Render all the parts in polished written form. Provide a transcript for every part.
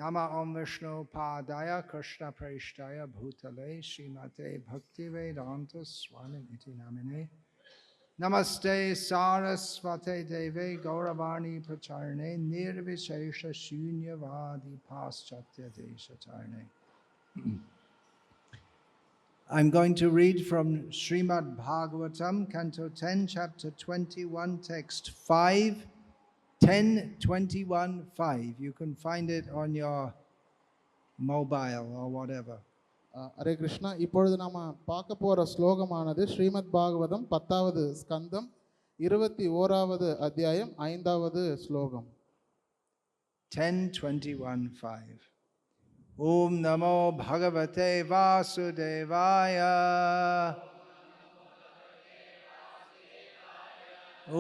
Nama Om Vishnu Padaya Krishna Preshtaya Bhutale Srimate Bhakti Vedanta Swami Iti Namine Namaste Sarasvate Deve Gauravani Pracharne Nirvishesha Shunyavadi Paschatya Deshatarne. I'm going to read from Srimad Bhagavatam, Canto 10, Chapter 21, Text 5, 10, 21, 5. You can find it on your mobile or whatever. Hare Krishna. இப்பொழுது நாம பார்க்க போற ஸ்லோகமானது ஸ்ரீமத் பாகவதம் 10வது ஸ்கந்தம் 21வது அத்தியாயம் 5வது ஸ்லோகம். 10:21:5. Om Namo Bhagavate Vasudevaya.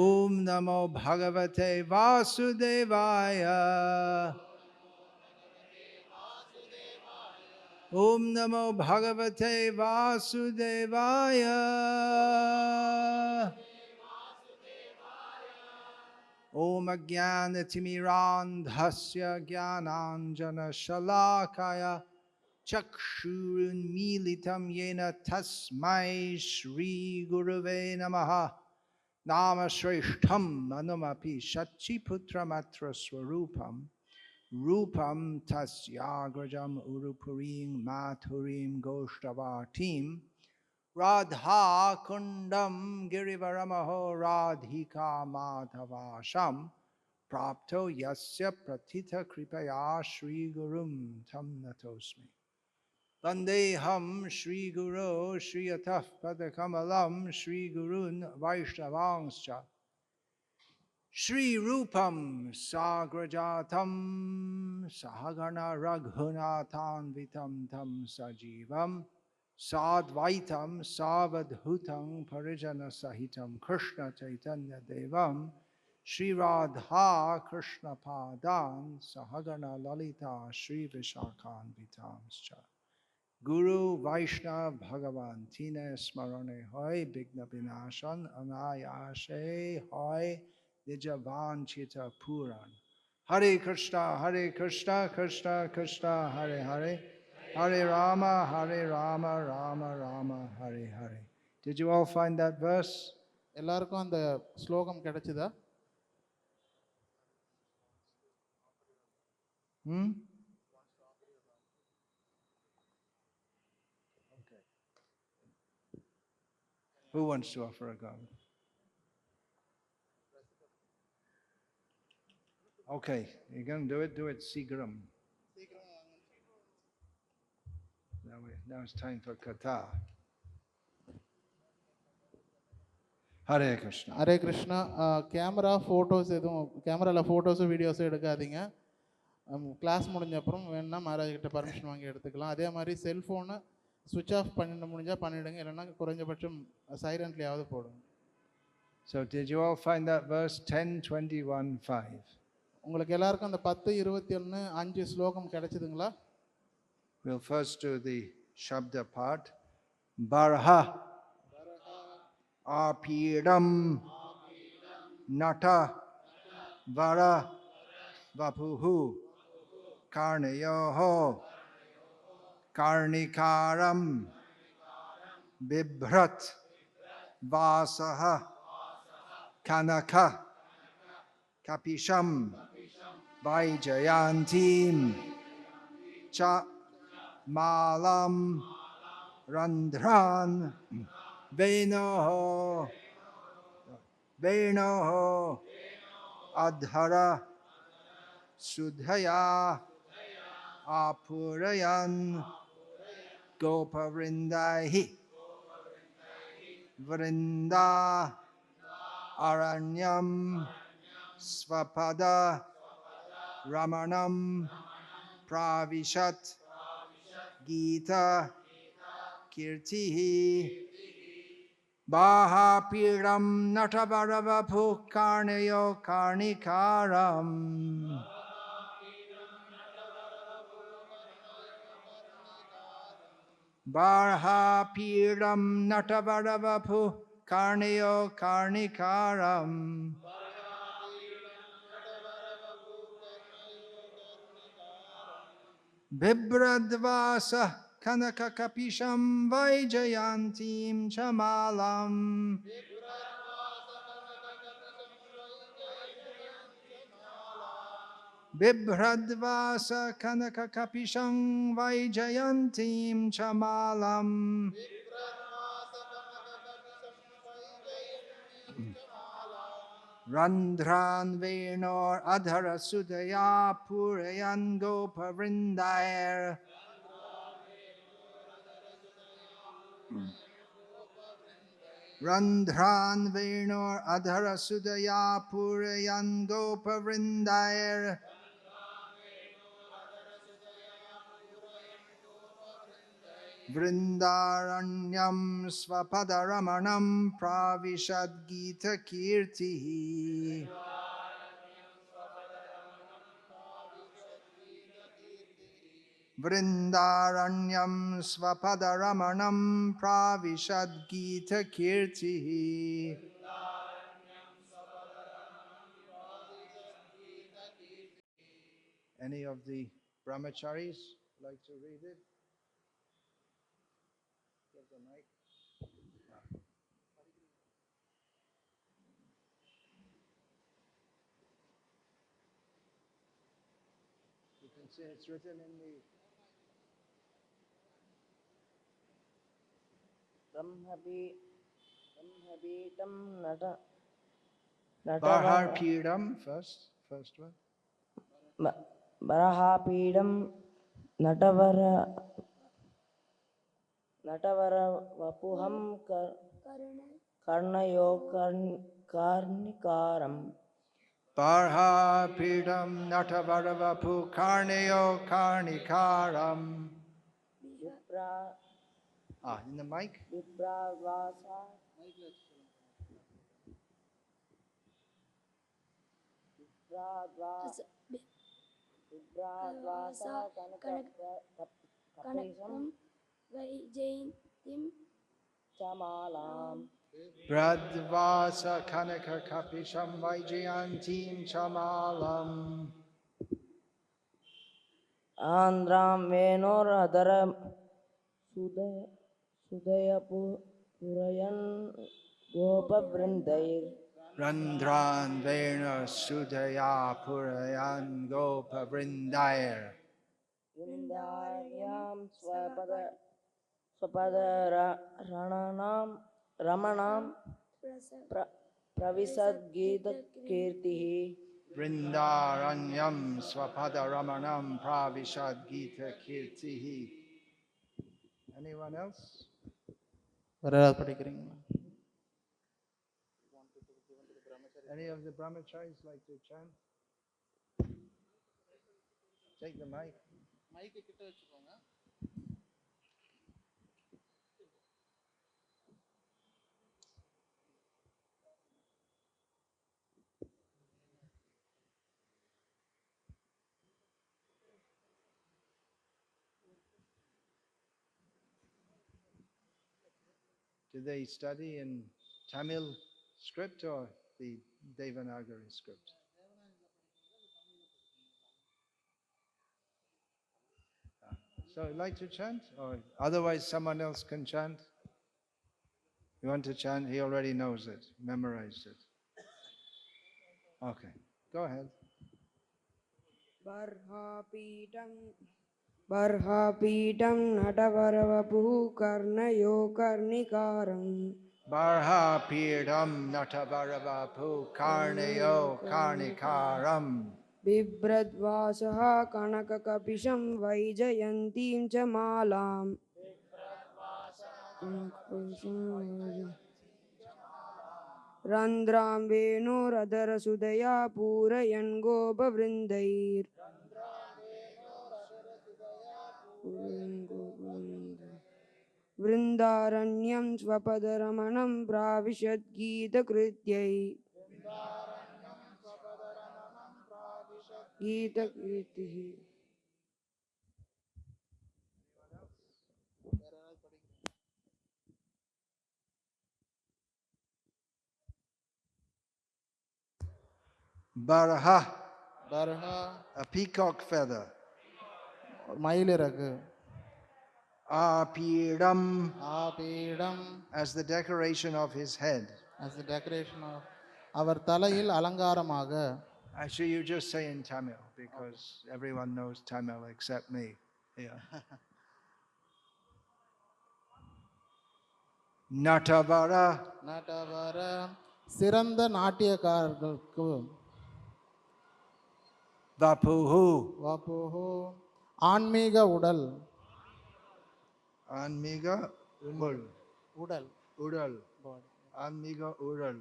Om Namo Bhagavate Vasudevaya. Om Namo Bhagavate Vasudevaya. Om Ajnanatimmirandhasya Jnananjana Shalakaya Chakshurunmilitam Yena Tasmai Shri Gurave Namaha Nama Shreshtham Manumapi Shachiputramatra Swarupam Rupam Tasyagrajam Urupurim Mathurim Goshtavatim Radha Kundam Girivaramaho Radhika Madhavasham Prapto Yasya Pratita Kripaya Shri Gurum Tam Natosmi Vandeham Shri Guru Shri Ataf Padakamalam Shri Gurun Vaishnavangscha Shri Rupam Sagrajatam Sahagana Raghunathan Vitam Tam Sajivam Sadvaitam Savadhutam Parijana Sahitam Krishna Chaitanya Devam Shri Radha Krishna Padan Sahagana Lalita Shri Vishakhan Vitamscha Guru Vaishnav Bhagavan Tine Smarane Hoy Bigna Binashan Anayashe Hoy Nijavan Chita Puran Hare Krishna Krishna Krishna Hare Hare Hare Rama, Rama Rama, Hare Hare. Did you all find that verse? எல்லாருக்கும் அந்த ஸ்லோகம் கிடைச்சதா? Okay. Who wants to offer a go? Okay, you're going to do it Sigram. Now it's time for Katha. Hare Krishna. Hare Krishna. Camera photos எதுவும் கேமராவில் ஃபோட்டோஸும் வீடியோஸும் எடுக்காதீங்க. Class முடிஞ்ச அப்புறம் வேணும்னா மகாராஜ் கிட்ட பர்மிஷன் வாங்கி எடுத்துக்கலாம். அதே மாதிரி செல்ஃபோனை சுவிட்ச் ஆஃப் பண்ண முடிஞ்சால் பண்ணிவிடுங்க, இல்லைன்னா குறைஞ்சபட்சம் சைலண்ட்லேயாவது போடுங்க. So did you all find that verse 10:21:5? உங்களுக்கு எல்லாருக்கும் அந்த 10:21:5 ஸ்லோகம் கிடைச்சதுங்களா? We'll first do the Shabda part. Barha Apidam Nata Vara Vapuhu Karnayoho Karnikaram Bibhrat Vasaha Kanaka Kapisham Vaijayantim Cha Malam Randhran Venoho Adhara Sudhaya Apurayan Gopavrindahi Vrinda Aranyam Svapada Ramanam Pravishat Gita Kirtihi Baha Piram Natavaravapu Karnayo Karnikaram Barha Piram Natavaravapu Karnayo Karnikaram Bibradvasa Kanakakapisham Vaijayantim Chamalam. Bibradvasa Kanakakapisham Vaijayantim Chamalam. Randhran Venor Adhara Sudaya Purayan Gopa Vrindair. Randhran Venor Adhara Sudaya Purayan Gopa Vrindair. Vrindaranyam Svapadaramanam Pravishad Gita Kirtihi. Vrindaranyam Svapadaramanam Pravishad Gita Kirtihi. Any of the brahmacharis like to read it? Get the mic. You can see it's written in the Brahmabeetam Barhar Pidam first one. Barahapeedam Natavara Vapuham Karnayo Karnikaram Barha Pidam Natavaravapu Karneo Karnikaram. In the mic. Vipravasa Kanakam Vaijayantim Chamalam Bradvasa Kanaka Kapisham Vaijayantim Chamalam. Andram Venor Adara Sudayapu Purayan Gopa Vrindair Randhran Vena Sudaya Purayan Gopa Vrindair. Vrindavana Swapada Ramanam Pravisad Gita Kirtihi Vrindaranyam Swapadaramanam Pravishad Gita Kirtihi. Anyone else? வேற யாராவது படிக்கிறீங்களா? Any of the brahmacharis like to chant? Take the mic. Mic கிட்ட வச்சுக்கோங்க. Do they study in Tamil script or the Devanagari script? So you'd like to chant? Or otherwise someone else can chant? You want to chant? He already knows it, memorized it. Okay, go ahead. Barhapeetam Natavaravapu Karnayo Karnikaram Barha Pirdam Natavaravapu Karnayo Karnikaram. Bibradvasaha Kanakakapisham Vaijayantim Chamalam Randram Venur Adhara Sudaya Purayan Gopa Vrindair Vrindaranyam Svapadaramanam Pravishad Gita Krityai Gita Kritihi. Barha, Barha a peacock feather. மயிலிறகு. Apidam ஆபீடம் as the decoration of his head. as the decoration of அவர் தலையில் அலங்காரமாக. Actually, you just say in Tamil because everyone knows Tamil except me. Yeah. Natavara நட்டவர சிறந்த நாட்டியக்காரர்களுக்கு. Vapuhu வபுஹு ஆன்மீக உடல். Anmiga Umul உடல் Udal body. Anmiga Udal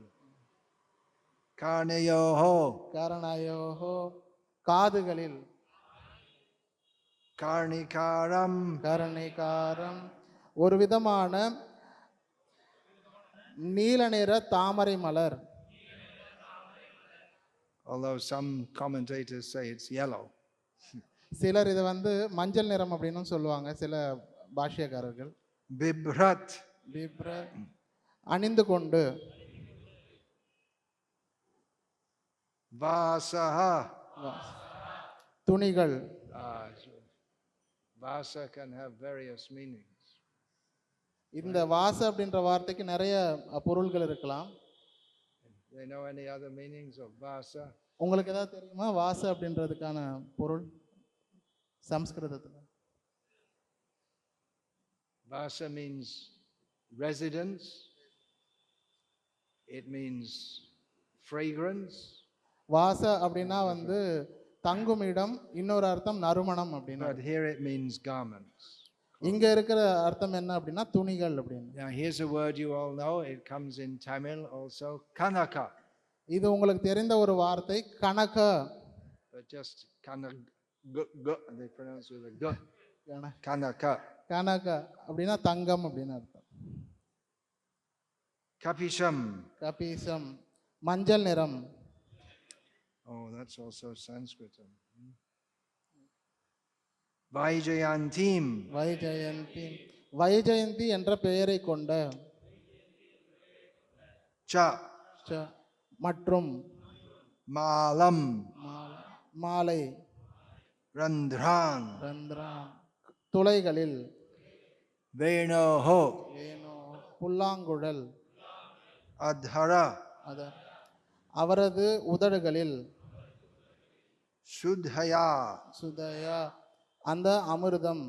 Karnayoho கரணயோஹோ காதுகளில். Karnikaram கரணிகாரம் ஒரு விதமான நீல நிற தாமரை மலர். although some commentators say it's yellow. சிலர் இதை மஞ்சள் நிறம் அப்படின்னு சொல்லுவாங்க சில பாஷ்யக்காரர்கள். Bibrat பிப்ர அணிந்து கொண்டு. Vasaha துணிகள். so Vasa can have various meanings. இந்த வாச அப்படின்ற வார்த்தைக்கு நிறைய பொருள்கள் இருக்கலாம். They know any other meanings of Vasa? உங்களுக்கு ஏதாவது தெரியுமா வாச அப்படின்றதுக்கான பொருள் சம்ஸ்கிருதத்தில்? Vasa means residence. It means fragrance. வாச அப்படின்னா தங்கும் இடம். இன்னொரு அர்த்தம் நறுமணம் அப்படின்னா. But here it means garments. இங்க இருக்கிற அர்த்தம் என்ன அப்படின்னா துணிகள் அப்படின்னு. Now here's a word you all know. It comes in Tamil also. Kanaka. இது உங்களுக்கு தெரிந்த ஒரு வார்த்தை கனக. But just they pronounce with a g. Kanaka. கனக அப்படின்னா தங்கம் அப்படின்னு அர்த்தம். Kapisham. கபீசம் மஞ்சள் நிறம். Oh, that's also Sanskrit. Vaijayantim. Vyjayanthi Vyjayanthi என்ற பெயரை கொண்ட. Cha. மற்றும் Malam. மாலை. Randhran. ரந்திரான் துளைகளில். Venoho. ஏனோ புல்லாங்குழல். Adhara. அவரது உதடுகளில். Shudhaya. சுதயா அந்த அமிர்தம்.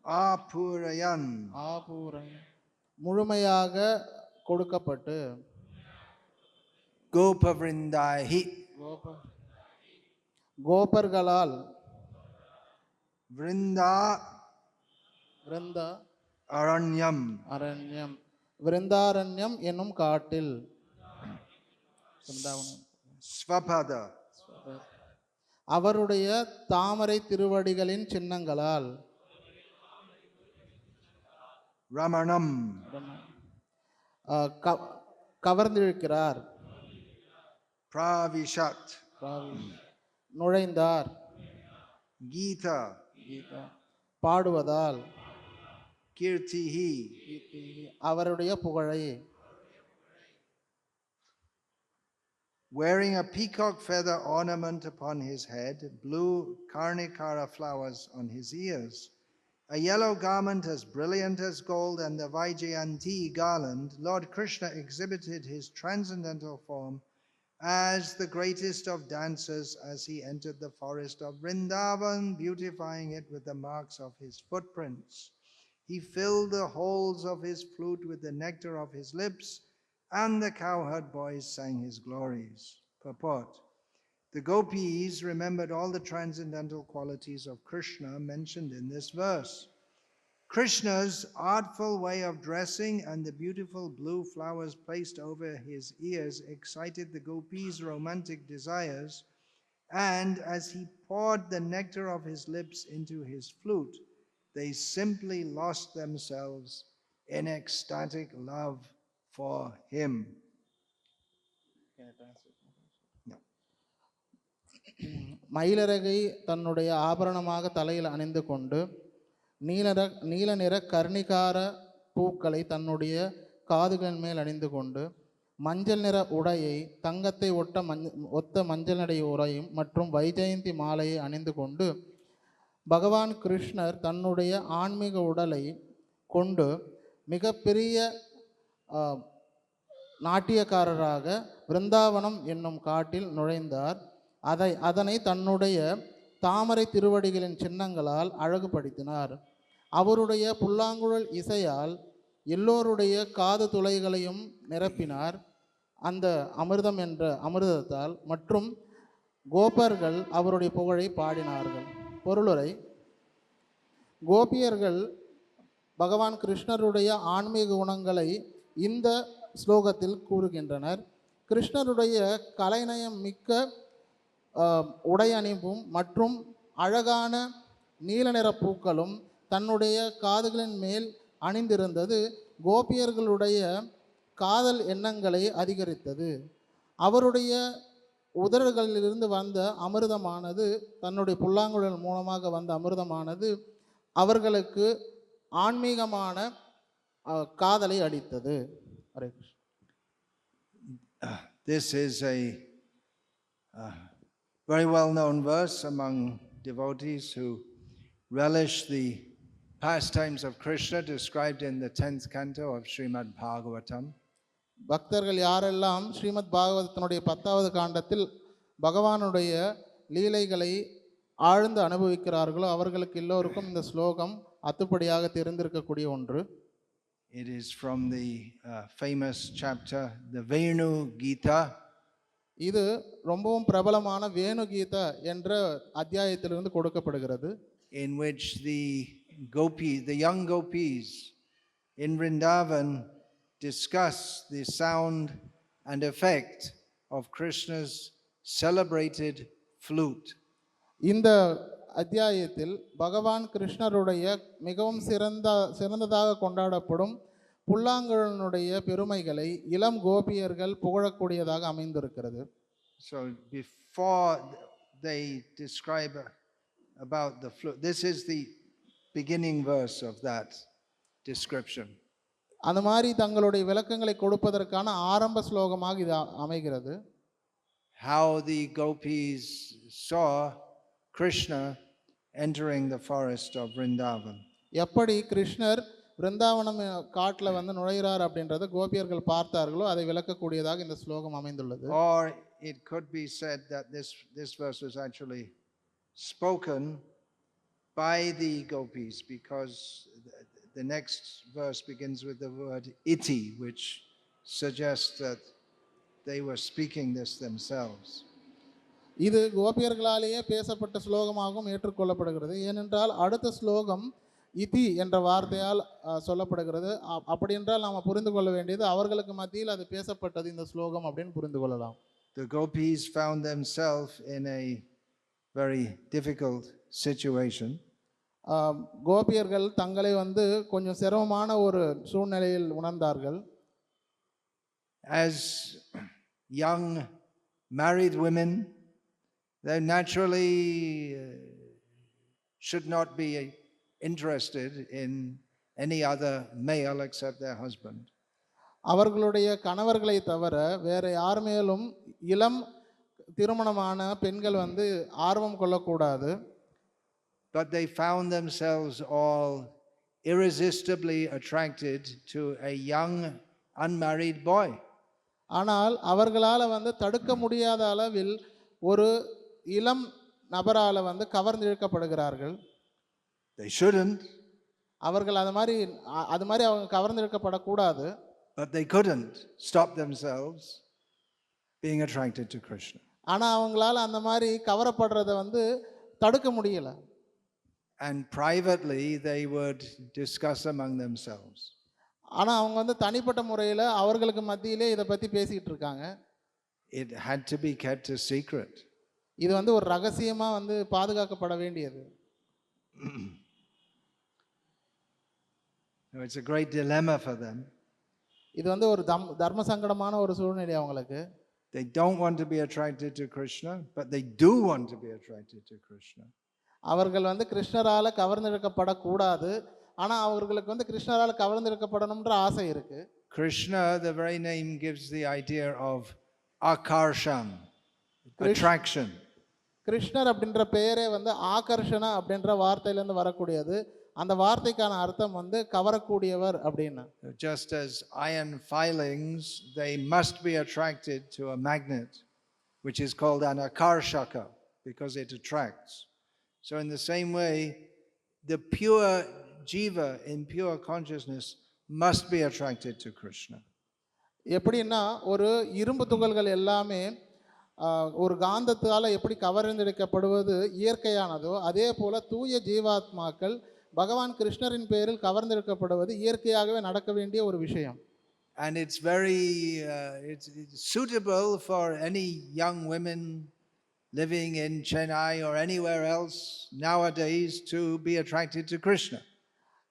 Apurayan. ஆபூரை முழுமையாக கொடுக்கப்பட்டு. Gopa Vrindahi. கோபர்களால். Vrinda விருந்த Aranyam. அரண்யம் விருந்தாரண்யம் என்னும் காட்டில். Svapada. அவருடைய தாமரை திருவடிகளின் சின்னங்களால். Ramanam. கவர்ந்திருக்கிறார். Pravishat. நுழைந்தார். Gita. பாடுவதால். Kirtihi. அவருடைய புகழை. Wearing a peacock feather ornament upon his head, blue karnikara flowers on his ears, a yellow garment as brilliant as gold, and the Vaijayanti garland, Lord Krishna exhibited his transcendental form as the greatest of dancers as he entered the forest of Vrindavana, beautifying it with the marks of his footprints. He filled the holes of his flute with the nectar of his lips, and the cowherd boys sang his glories. Purport. The gopis remembered all the transcendental qualities of Krishna mentioned in this verse. Krishna's artful way of dressing and the beautiful blue flowers placed over his ears excited the gopis' romantic desires, and as he poured the nectar of his lips into his flute, they simply lost themselves in ecstatic love for him. மயிலிறகை தன்னுடைய ஆபரணமாக தலையில் அணிந்து கொண்டு நீல நிற கர்ணிகார பூக்களை தன்னுடைய காதுகளின் மேல் அணிந்து கொண்டு மஞ்சள் நிற உடையை தங்கத்தை ஒத்த மஞ்சள் நிற உடையும் மற்றும் வைஜெயந்தி மாலையை அணிந்து கொண்டு பகவான் கிருஷ்ணர் தன்னுடைய ஆன்மீக உடலை கொண்டு மிகப்பெரிய நாட்டியக்காரராக விருந்தாவனம் என்னும் காட்டில் நுழைந்தார். அதனை தன்னுடைய தாமரை திருவடிகளின் சின்னங்களால் அழகுபடுத்தினார். அவருடைய புல்லாங்குழல் இசையால் எல்லோருடைய காது துளைகளையும் நிரப்பினார். அந்த அமிர்தம் என்ற அமிர்தத்தால் மற்றும் கோபர்கள் அவருடைய புகழை பாடினார்கள். பொருளுரை: கோபியர்கள் பகவான் கிருஷ்ணருடைய ஆன்மீக குணங்களை இந்த ஸ்லோகத்தில் கூறுகின்றனர். கிருஷ்ணருடைய கலைநயம் மிக்க உடை அணிவும் மற்றும் அழகான நீல நிற பூக்களும் தன்னுடைய காதுகளின் மேல் அணிந்திருந்தது கோபியர்களுடைய காதல் எண்ணங்களை அதிகரித்தது. அவருடைய உதடுகளிலிருந்து வந்த அமிர்தமானது, தன்னுடைய புல்லாங்குழல் மூலமாக வந்த அமிர்தமானது அவர்களுக்கு ஆன்மீகமான காதலை அளித்தது. Hare Krishna. This is a very well-known verse among devotees who relish the pastimes of Krishna described in the 10th canto of Srimad Bhagavatam. பக்தர்கள் யாரெல்லாம் ஸ்ரீமத் பாகவதத்தினுடைய 10வது காண்டத்தில் பகவானுடைய லீலைகளை ஆழ்ந்து அனுபவிக்கிறார்களோ அவர்களுக்கு எல்லோருக்கும் இந்த ஸ்லோகம் அத்துப்படியாக தெரிந்திருக்கக்கூடிய ஒன்று. It is from the famous chapter, the Venu Gita. இது ரொம்பவும் பிரபலமான வேணு கீதா என்ற அத்தியாயத்திலிருந்து கொடுக்கப்படுகிறது. In which the young gopis in Vrindavana discuss the sound and effect of Krishna's celebrated flute. இந்த அத்தியாயத்தில் பகவான் கிருஷ்ணருடைய மிகவும் சிறந்ததாக கொண்டாடப்படும் புல்லாங்குழலினுடைய பெருமைகளை இளம் கோபியர்கள் புகழக்கூடியதாக அமைந்திருக்கிறது. So before they describe about the flute, this is the beginning verse of that description. அந்த மாதிரி தங்களுடைய விளக்கங்களை கொடுப்பதற்கான ஆரம்ப ஸ்லோகமாக இது அமைகிறது. How the gopis saw Krishna entering the forest of Vrindavana. எப்படி கிருஷ்ணர் விருந்தாவனம் காட்டில் வந்து நுழைகிறார் அப்படின்றத கோபியர்கள் பார்த்தார்களோ அதை விளக்கக்கூடியதாக இந்த ஸ்லோகம் அமைந்துள்ளது. Or it could be said that this verse was actually spoken by the gopis, because the next verse begins with the word iti, which suggests that they were speaking this themselves. இது கோபியர்களாலேயே பேசப்பட்ட ஸ்லோகமாகவும் ஏற்றுக்கொள்ளப்படுகிறது. ஏனென்றால் அடுத்த ஸ்லோகம் இதி என்ற வார்த்தையால் சொல்லப்படுகிறது. அப்படி என்றால் நாம் புரிந்து கொள்ள வேண்டியது அவர்களுக்கு மத்தியில் அது பேசப்பட்டது இந்த ஸ்லோகம் அப்படின்னு புரிந்து கொள்ளலாம். The gopis found themselves in a very difficult situation. கோபியர்கள் தங்களை வந்து கொஞ்சம் சிரமமான ஒரு சூழ்நிலையில் உணர்ந்தார்கள். As young married women, they naturally should not be interested in any other male except their husband. அவர்களுடைய கணவர்களை தவிர வேற யார் மேலும் இளம் திருமணமான பெண்கள் வந்து ஆர்வம் கொள்ளக்கூடாது. But they found themselves all irresistibly attracted to a young unmarried boy. ஆனால் அவர்களால் வந்து தடுக்க முடியாத அளவில் ஒரு இளம் நபரால் வந்து கவர்ந்து இழுக்கப்படுகிறார்கள். They shouldn't. அவர்கள் அது மாதிரி அவங்க கவர்ந்து இழுக்கப்படக்கூடாது. But they couldn't stop themselves being attracted to Krishna. ஆனால் அவங்களால அந்த மாதிரி கவரப்படுறதை வந்து தடுக்க முடியல. And privately they would discuss among themselves. ஆனால் அவங்க வந்து தனிப்பட்ட முறையில் அவர்களுக்கு மத்தியிலே இதை பற்றி பேசிக்கிட்டு இருக்காங்க. It had to be kept a secret. இது வந்து ஒரு ரகசியமாக வந்து பாதுகாக்கப்பட வேண்டியது. It's a great dilemma for them. இது வந்து ஒரு தர்ம சங்கடமான ஒரு சூழ்நிலை அவங்களுக்கு. They don't want to be attracted to Krishna, but they do want to be attracted to Krishna. அவர்கள் வந்து கிருஷ்ணரால கவர்ந்திருக்கப்படக்கூடாது, ஆனால் அவர்களுக்கு வந்து கிருஷ்ணரால கவர்ந்திருக்கப்படணும்ன்ற ஆசை இருக்கு. Krishna, the very name gives the idea of akarshan, attraction. கிருஷ்ணர் அப்படின்ற பெயரே வந்து ஆகர்ஷண அப்படின்ற வார்த்தையிலேருந்து வரக்கூடியது. அந்த வார்த்தைக்கான அர்த்தம் வந்து கவரக்கூடியவர் அப்படின்னு. Just as iron filings, they must be attracted to a magnet, which is called an akarshaka, because it attracts. So in the same way, the pure jiva in pure consciousness must be attracted to Krishna. எப்படின்னா ஒரு இரும்பு துகள்கள் எல்லாமே ஒரு காந்தத்தால் எப்படி கவர்ந்தெடுக்கப்படுவது இயற்கையானதோ அதே போல் தூய ஜீவாத்மாக்கள் பகவான் கிருஷ்ணரின் பேரில் கவர்ந்தெடுக்கப்படுவது இயற்கையாகவே நடக்க வேண்டிய ஒரு விஷயம். And it's very it's suitable for any young women living in Chennai or anywhere else nowadays to be attracted to Krishna.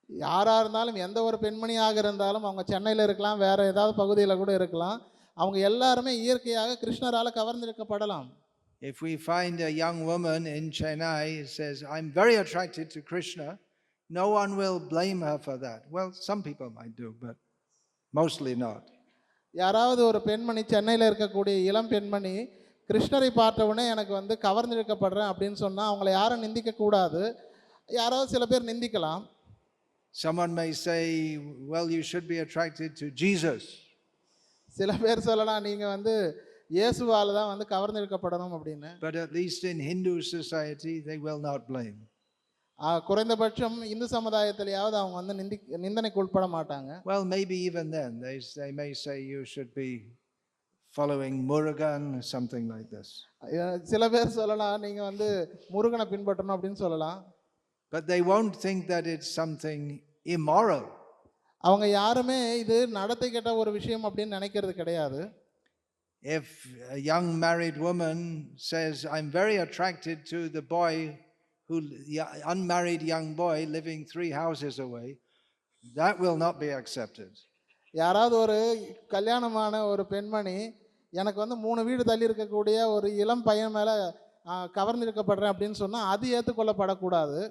யாராக இருந்தாலும் எந்த ஒரு பெண்மணியாக இருந்தாலும் அவங்க சென்னையில் இருக்கலாம், வேறு ஏதாவது பகுதியில் கூட இருக்கலாம், அவங்க எல்லாருமே இயற்கையாக கிருஷ்ணரால் கவர்ந்தெடுக்கப்படலாம். If we find a young woman in Chennai who says, I'm very attracted to Krishna, no one will blame her for that. Well, some people might do, but mostly not. யாராவது ஒரு பெண்மணி சென்னையில் இருக்கக்கூடிய இளம் பெண்மணி கிருஷ்ணரை பார்த்தவுடனே எனக்கு வந்து கவர்ந்தெடுக்கப்படுறேன் அப்படின்னு சொன்னால் அவங்கள யாரும் நிந்திக்கக்கூடாது. யாராவது சில பேர் நிந்திக்கலாம். Someone may say, well, you should be attracted to Jesus. சில பேர் சொல்லலாம் நீங்கள் வந்து இயேசுவால் தான் வந்து கவர்ந்தெடுக்கப்படணும் அப்படின்னு. But at least in Hindu society, they will not blame. குறைந்தபட்சம் இந்து சமுதாயத்திலேயாவது அவங்க வந்து நிந்தனைக்கு உட்பட மாட்டாங்க. Well, maybe even then, they may say you should be following Murugan or something like this. சில பேர் சொல்லலாம் நீங்கள் வந்து முருகனை பின்பற்றணும் அப்படின்னு சொல்லலாம். But they won't think that it's something immoral. அவங்க யாருமே இது நடத்தை கெட்ட ஒரு விஷயம் அப்படின்னு நினைக்கிறது கிடையாது. If a young married woman says, I'm very attracted to the boy unmarried young boy living 3 houses away, that will not be accepted. யாராவது ஒரு கல்யாணமான ஒரு பெண்மணி எனக்கு வந்து 3 வீடு தள்ளி இருக்கக்கூடிய ஒரு இளம் பையன் மேலே கவர்ந்திருக்கப்படுறேன் அப்படின்னு சொன்னால் அது ஏற்றுக்கொள்ளப்படக்கூடாது.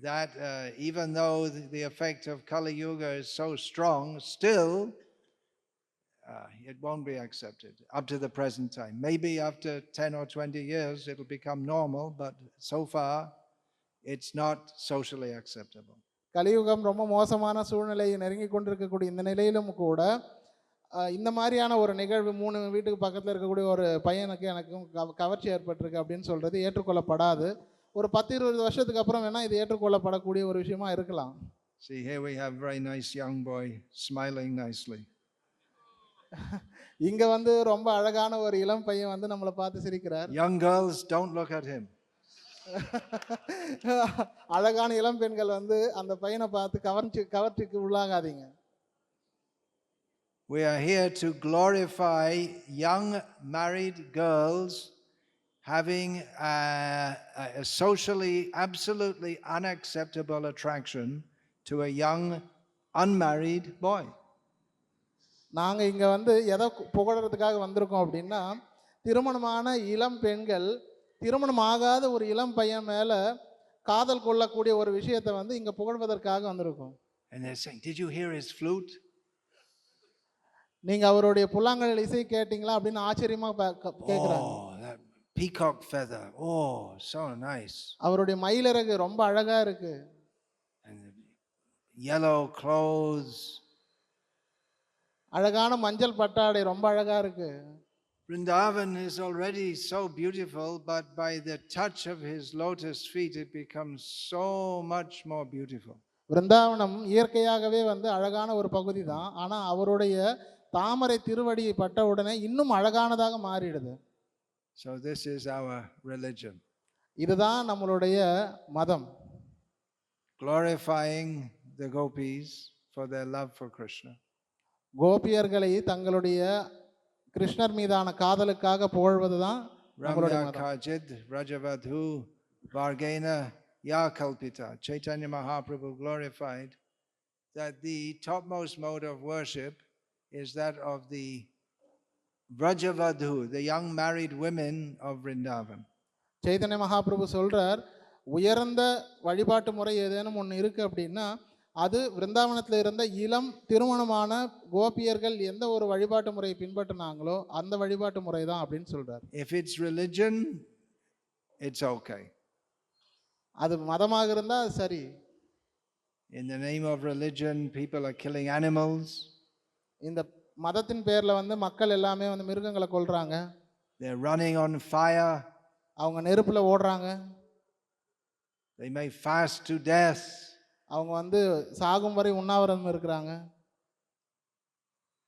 That even though the effect of Kali Yuga is so strong, still it won't be accepted up to the present time. Maybe after 10 or 20 years it will become normal, but so far it's not socially acceptable. கலியுகம் ரொம்ப மோசமான சூழ்நிலையை நெருங்கி கொண்டிருக்கக்கூடிய இந்த நிலையிலும் கூட இந்த மாதிரியான ஒரு நிகழ்வு 3 வீட்டுக்கு பக்கத்தில் இருக்கக்கூடிய ஒரு பையனுக்கு எனக்கும் கவர்ச்சி ஏற்பட்டிருக்கு அப்படின்னு சொல்கிறது ஏற்றுக்கொள்ளப்படாது. ஒரு 10-20 வருஷத்துக்கு அப்புறம் வேணால் இது ஏற்றுக்கொள்ளப்படக்கூடிய ஒரு விஷயமா இருக்கலாம். See, here we have very nice young boy smiling nicely. இங்க வந்து ரொம்ப அழகான ஒரு இளம் பையன் வந்து நம்மளை பார்த்து சிரிக்கிறார். Young girls, don't look at him. அழகான இளம் பெண்கள் வந்து அந்த பையனை பார்த்து கவர்ச்சிக்கு உள்ளாகாதீங்க. We are here to glorify young married girls having a socially absolutely unacceptable attraction to a young unmarried boy. நாங்கள் இங்கே வந்து எதை புகழறதுக்காக வந்திருக்கோம் அப்படின்னா திருமணமான இளம் பெண்கள் திருமணமாகாத ஒரு இளம் பையன் மேலே காதல் கொள்ளக்கூடிய ஒரு விஷயத்தை வந்து இங்கே புகழ்வதற்காக வந்திருக்கோம். And they're saying, did you hear his flute? நீங்கள் அவருடைய புல்லாங்குழல் இசை கேட்டிங்களா அப்படின்னு ஆச்சரியமாக கேட்குறாங்க. Oh, that peacock feather. Oh, so nice. அவருடைய மயிலிறகு ரொம்ப அழகாக இருக்கு. And yellow clothes. அழகான மஞ்சள் பட்டாடை ரொம்ப அழகா இருக்கு. Vrindavana is already so beautiful, but by the touch of his lotus feet it becomes so much more beautiful. விருந்தாவனம் இயற்கையாகவே வந்து அழகான ஒரு பகுதி தான். ஆனால் அவருடைய தாமரை திருவடியை பட்ட உடனே இன்னும் அழகானதாக மாறிடுது. So this is our religion. இதுதான் நம்மளுடைய மதம். Glorifying the gopis for their love for Krishna. கோபியர்களை தங்களுடைய கிருஷ்ணர் மீதான காதலுக்காக புகழ்வது தான் நம்மளுடைய மதம். Kajid Rajavadhu Vargena Ya Kalpita. Chaitanya Mahaprabhu glorified that the topmost mode of worship is that of the Vrajavadhu, the young married women of Vrindavan. Chaitanya Mahaprabhu சொல்றார், உயர்ந்த வழிபாட்டு முறை ஏதேனும் ஒன்று இருக்கு அப்படின்னா அது விருந்தாவனத்தில் இருந்த இளம் திருமணமான கோபியர்கள் எந்த ஒரு வழிபாட்டு முறையை பின்பற்றினாங்களோ அந்த வழிபாட்டு முறை தான் அப்படின்னு சொல்றார். If it's religion, it's okay. அது மதமாக இருந்தால் அது சரி. In the name of religion, people are killing animals. இந்த மதத்தின் பேரில் வந்து மக்கள் எல்லாமே வந்து மிருகங்களை கொல்றாங்க. They're running on fire. அவங்க நெருப்பில் ஓடுறாங்க. They may fast to death. அவங்க வந்து சாகும் வரை உண்ணாவிரதம் இருக்கிறாங்க.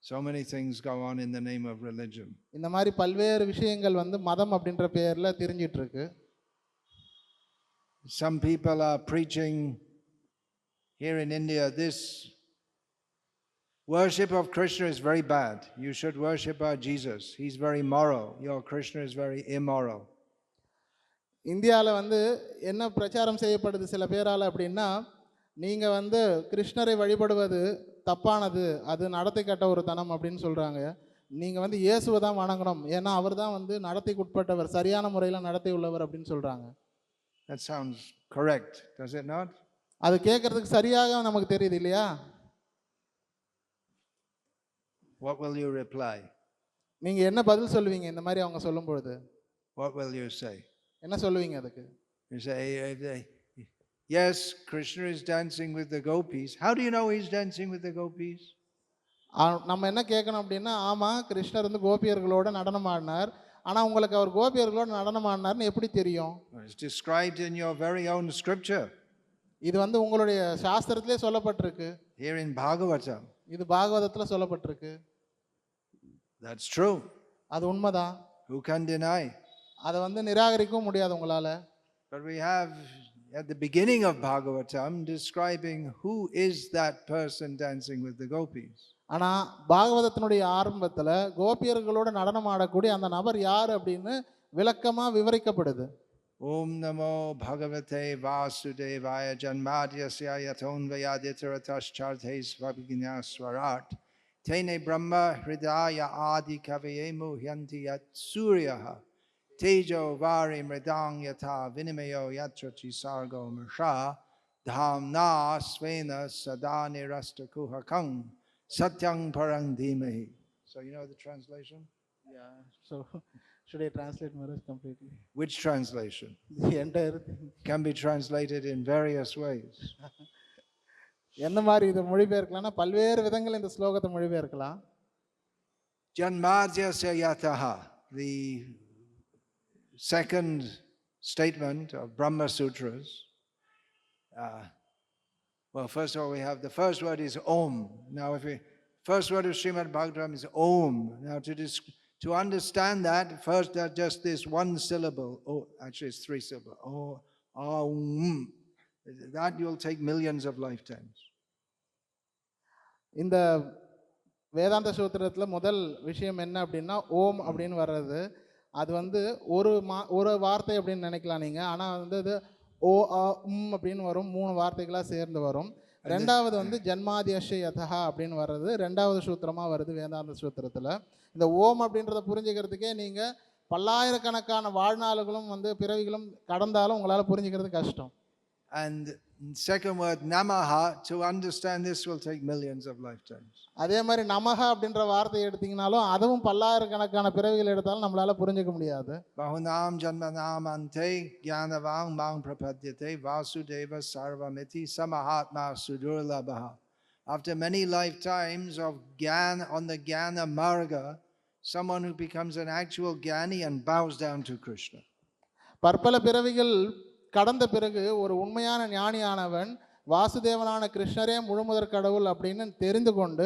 So many things go on in the name of religion. இந்த மாதிரி பல்வேறு விஷயங்கள் வந்து மதம் அப்படின்ற பெயரில் திரிஞ்சிட்டு இருக்கு. Some people are preaching here in India, this worship of Krishna is very bad. You should worship our Jesus. He's very moral. Your Krishna is very immoral. இந்தியாவில் வந்து என்ன பிரச்சாரம் செய்யப்படுது சில பேரால் அப்படின்னா, நீங்கள் வந்து கிருஷ்ணரை வழிபடுவது தப்பானது, அது நடத்தை கட்ட ஒரு தனம் அப்படின்னு சொல்கிறாங்க. நீங்கள் வந்து இயேசுவை தான் வணங்கணும், ஏன்னா அவர் தான் வந்து நடத்தைக்கு உட்பட்டவர், சரியான முறையில் நடத்தை உள்ளவர் அப்படின்னு சொல்கிறாங்க. That sounds correct, does it not? அது கேட்கறதுக்கு சரியாக நமக்கு தெரியுது இல்லையா? What will you reply? நீங்கள் என்ன பதில் சொல்லுவீங்க இந்த மாதிரி அவங்க சொல்லும் பொழுது? What will you say? என்ன சொல்லுவீங்க அதுக்கு? You say, yes, Krishna is dancing with the gopis. How do you know he's dancing with the gopis? நம்ம என்ன கேட்கணும் அப்படின்னா, ஆமாம் கிருஷ்ணர் வந்து கோபியர்களோட நடனம் ஆடினார், ஆனால் உங்களுக்கு அவர் கோபியர்களோட நடனம் ஆடினார்னு எப்படி தெரியும்? It's described in your very own scripture. இது வந்து உங்களுடைய சாஸ்திரத்திலே சொல்லப்பட்டிருக்கு. Here in Bhagavatam. இது பாகவதத்தில் சொல்லப்பட்டிருக்கு. That's true. அது உண்மைதான். Who can deny? அதை வந்து நிராகரிக்கவும் முடியாது உங்களால். But we have at the beginning of Bhagavatam describing who is that person dancing with the gopis. ஆனால் பாகவதத்தினுடைய ஆரம்பத்தில் கோபியர்களோட நடனம் ஆடக்கூடிய அந்த நபர் யார் அப்படின்னு விளக்கமாக விவரிக்கப்படுது. ஓம் நமோ பகவதே வாசுதேவாய ஜன்மாத்யஸ்ய யதோன்வயாதிதரதச்சார்த்தே ஸ்வபிஜ்ஞாஸ்வராட் தேனே பிரம்ம ஹ்ருதய ஆதி கவயே முஹ்யந்தி யத் சூர்யः tejo vari mridang yatha vinimayo yatra chisargo mrsha dhamna svena sada nirastakuhakam satyang parang dhimahi. So you know the translation? Yeah. So should I translate Maharaj completely? Which translation? The entire thing can be translated in various ways. எந்த மாதிரி இதை மொழிபெயர்க்கலாம்னா பல்வேறு விதங்கள் இந்த ஸ்லோகத்தை மொழிபெயர்க்கலாம். Janmadhyasya yataha, the second statement of Brahma Sutras. Well, first of all, we have the first word is Om. Now, first word of Srimad Bhagavatam is Om. Now, to understand that, first just this one syllable. Oh, actually, it's three syllables. Oh, Om. That you'll take millions of lifetimes. இந்த வேதாந்த சூத்திரத்தில் முதல் விஷயம் என்ன அப்படின்னா ஓம் அப்படின்னு வர்றது. அது வந்து ஒரு வார்த்தை அப்படின்னு நினைக்கலாம் நீங்கள், ஆனால் வந்து அது ஓ ஆ உம் அப்படின்னு வரும், 3 வார்த்தைகளாக சேர்ந்து வரும். ரெண்டாவது வந்து ஜன்மாதியஷ யதஹா அப்படின்னு வர்றது ரெண்டாவது சூத்திரமாக வருது வேதாந்த சூத்திரத்தில். இந்த ஓம் அப்படின்றத புரிஞ்சுக்கிறதுக்கே நீங்கள் பல்லாயிரக்கணக்கான வாழ்நாளுகளும் வந்து பிறவிகளும் கடந்தாலும் உங்களால் புரிஞ்சுக்கிறது கஷ்டம். And second word namaha, to understand this will take millions of lifetimes. அதே மாதிரி நமஹா அப்படின்ற வார்த்தையை எடுத்தீங்கனாலும் அதுவும் பல்லாயிரக்கணக்கான பிறவிகள் எடுத்தாலும் நம்மளால புரிஞ்சுக்க முடியாது. Bahunam janmanam ante jnanavang mang prapadyate vasudeva sarvamiti samahatma sudurlabha. After many lifetimes of gyan on the jnana marga, someone who becomes an actual jnani and bows down to Krishna. பற்பல பிறவிகள் கடந்த பிறகு ஒரு உண்மையான ஞானியானவன் வாசுதேவனான கிருஷ்ணரே முழுமுதற் கடவுள் அப்படின்னு தெரிந்து கொண்டு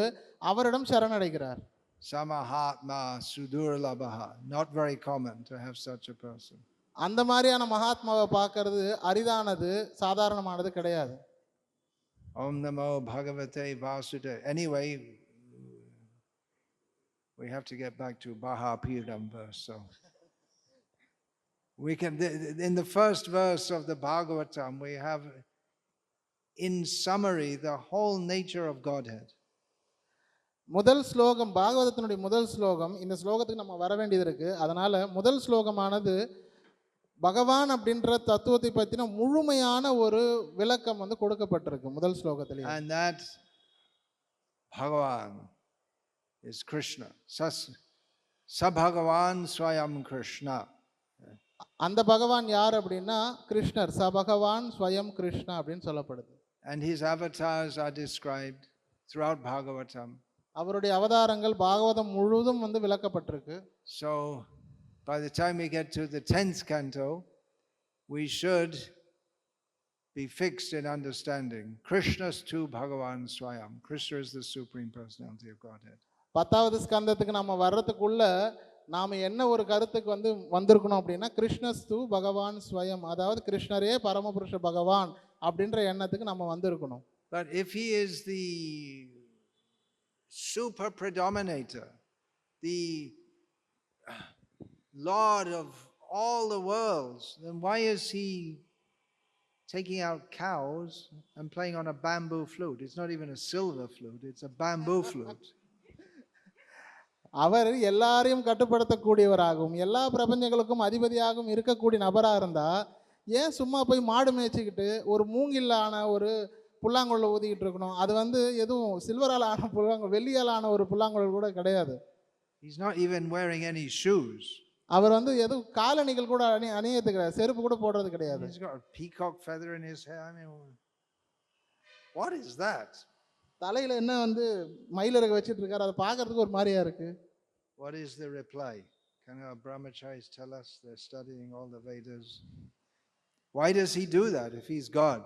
அவரிடம் சரணடைகிறார். Samahatma sudurlabha, not very common to have such a person. அந்த மாதிரியான மகாத்மாவை பார்க்கறது அரிதானது, சாதாரணமானது கிடையாது. Om namo bhagavate vasudeva. Anyway, we have to get back to Bahapirdam verse. So we can, in the first verse of the Bhagavatam, we have in summary the whole nature of Godhead. முதல் ஸ்லோகம் பாகவதத்தினுடைய முதல் ஸ்லோகம், இந்த ஸ்லோகத்துக்கு நம்ம வர வேண்டியது இருக்கு. அதனால முதல் ஸ்லோகமானது பகவான் அப்படின்ற தத்துவத்தை பற்றின முழுமையான ஒரு விளக்கம் வந்து கொடுக்கப்பட்டிருக்கு முதல் ஸ்லோகத்திலே. And that Bhagavan is Krishna. Sa Bhagavan Swayam Krishna. அந்த பகவான் யார் அப்படின்னா கிருஷ்ணர், சபகவான் ஸ்வயம் கிருஷ்ணா அப்படின்னு சொல்லப்படுது. And his avatars are described throughout Bhagavatam. அவருடைய அவதாரங்கள் பாகவதம் முழுவதும் வந்து விளக்கப்பட்டிருக்கு. So by the time we get to the 10th canto, we should be fixed in understanding Krishna's tu Bhagavan Swayam. Krishna is the Supreme Personality of Godhead. 10வது ஸ்கந்தத்துக்கு நம்ம வர்றதுக்குள்ள நாம என்ன ஒரு கருத்துக்கு வந்து வந்திருக்கணும் அப்படின்னா கிருஷ்ணஸ்து பகவான் ஸ்வயம், அதாவது கிருஷ்ணரே பரமபுருஷ பகவான் அப்படின்ற எண்ணத்துக்கு நம்ம வந்திருக்கணும். But if he is the super predominator, the Lord of all the worlds, then why is he taking out cows and playing on a bamboo flute? It's not even a silver flute, it's a bamboo flute. அவர் எல்லாரையும் கட்டுப்படுத்தக்கூடியவராகவும் எல்லா பிரபஞ்சங்களுக்கும் அதிபதியாகவும் இருக்கக்கூடிய நபராக இருந்தால் ஏன் சும்மா போய் மாடு மேய்ச்சிக்கிட்டு ஒரு மூங்கிலான ஒரு புல்லாங்குழல் ஊதிக்கிட்டு இருக்கணும்? அது வந்து எதுவும் சில்வரால் ஆன புல்லாங்குழல், வெள்ளியால் ஆன ஒரு புல்லாங்குழல் கூட கிடையாது. He's not even wearing any shoes. அவர் வந்து எதுவும் காலணிகள் கூட அணியது கிடையாது, செருப்பு கூட போடுறது கிடையாது. He's got a peacock feather in his hair. I mean, what is that? தலையில என்ன வந்து மயிலிறகு வச்சிட்டு இருக்காரு, அதை பார்க்கறதுக்கு ஒரு மாதிரியா இருக்கு. What is the reply? Can our brahmacharis tell us? They're studying all the Vedas. Why does he do that if he's God?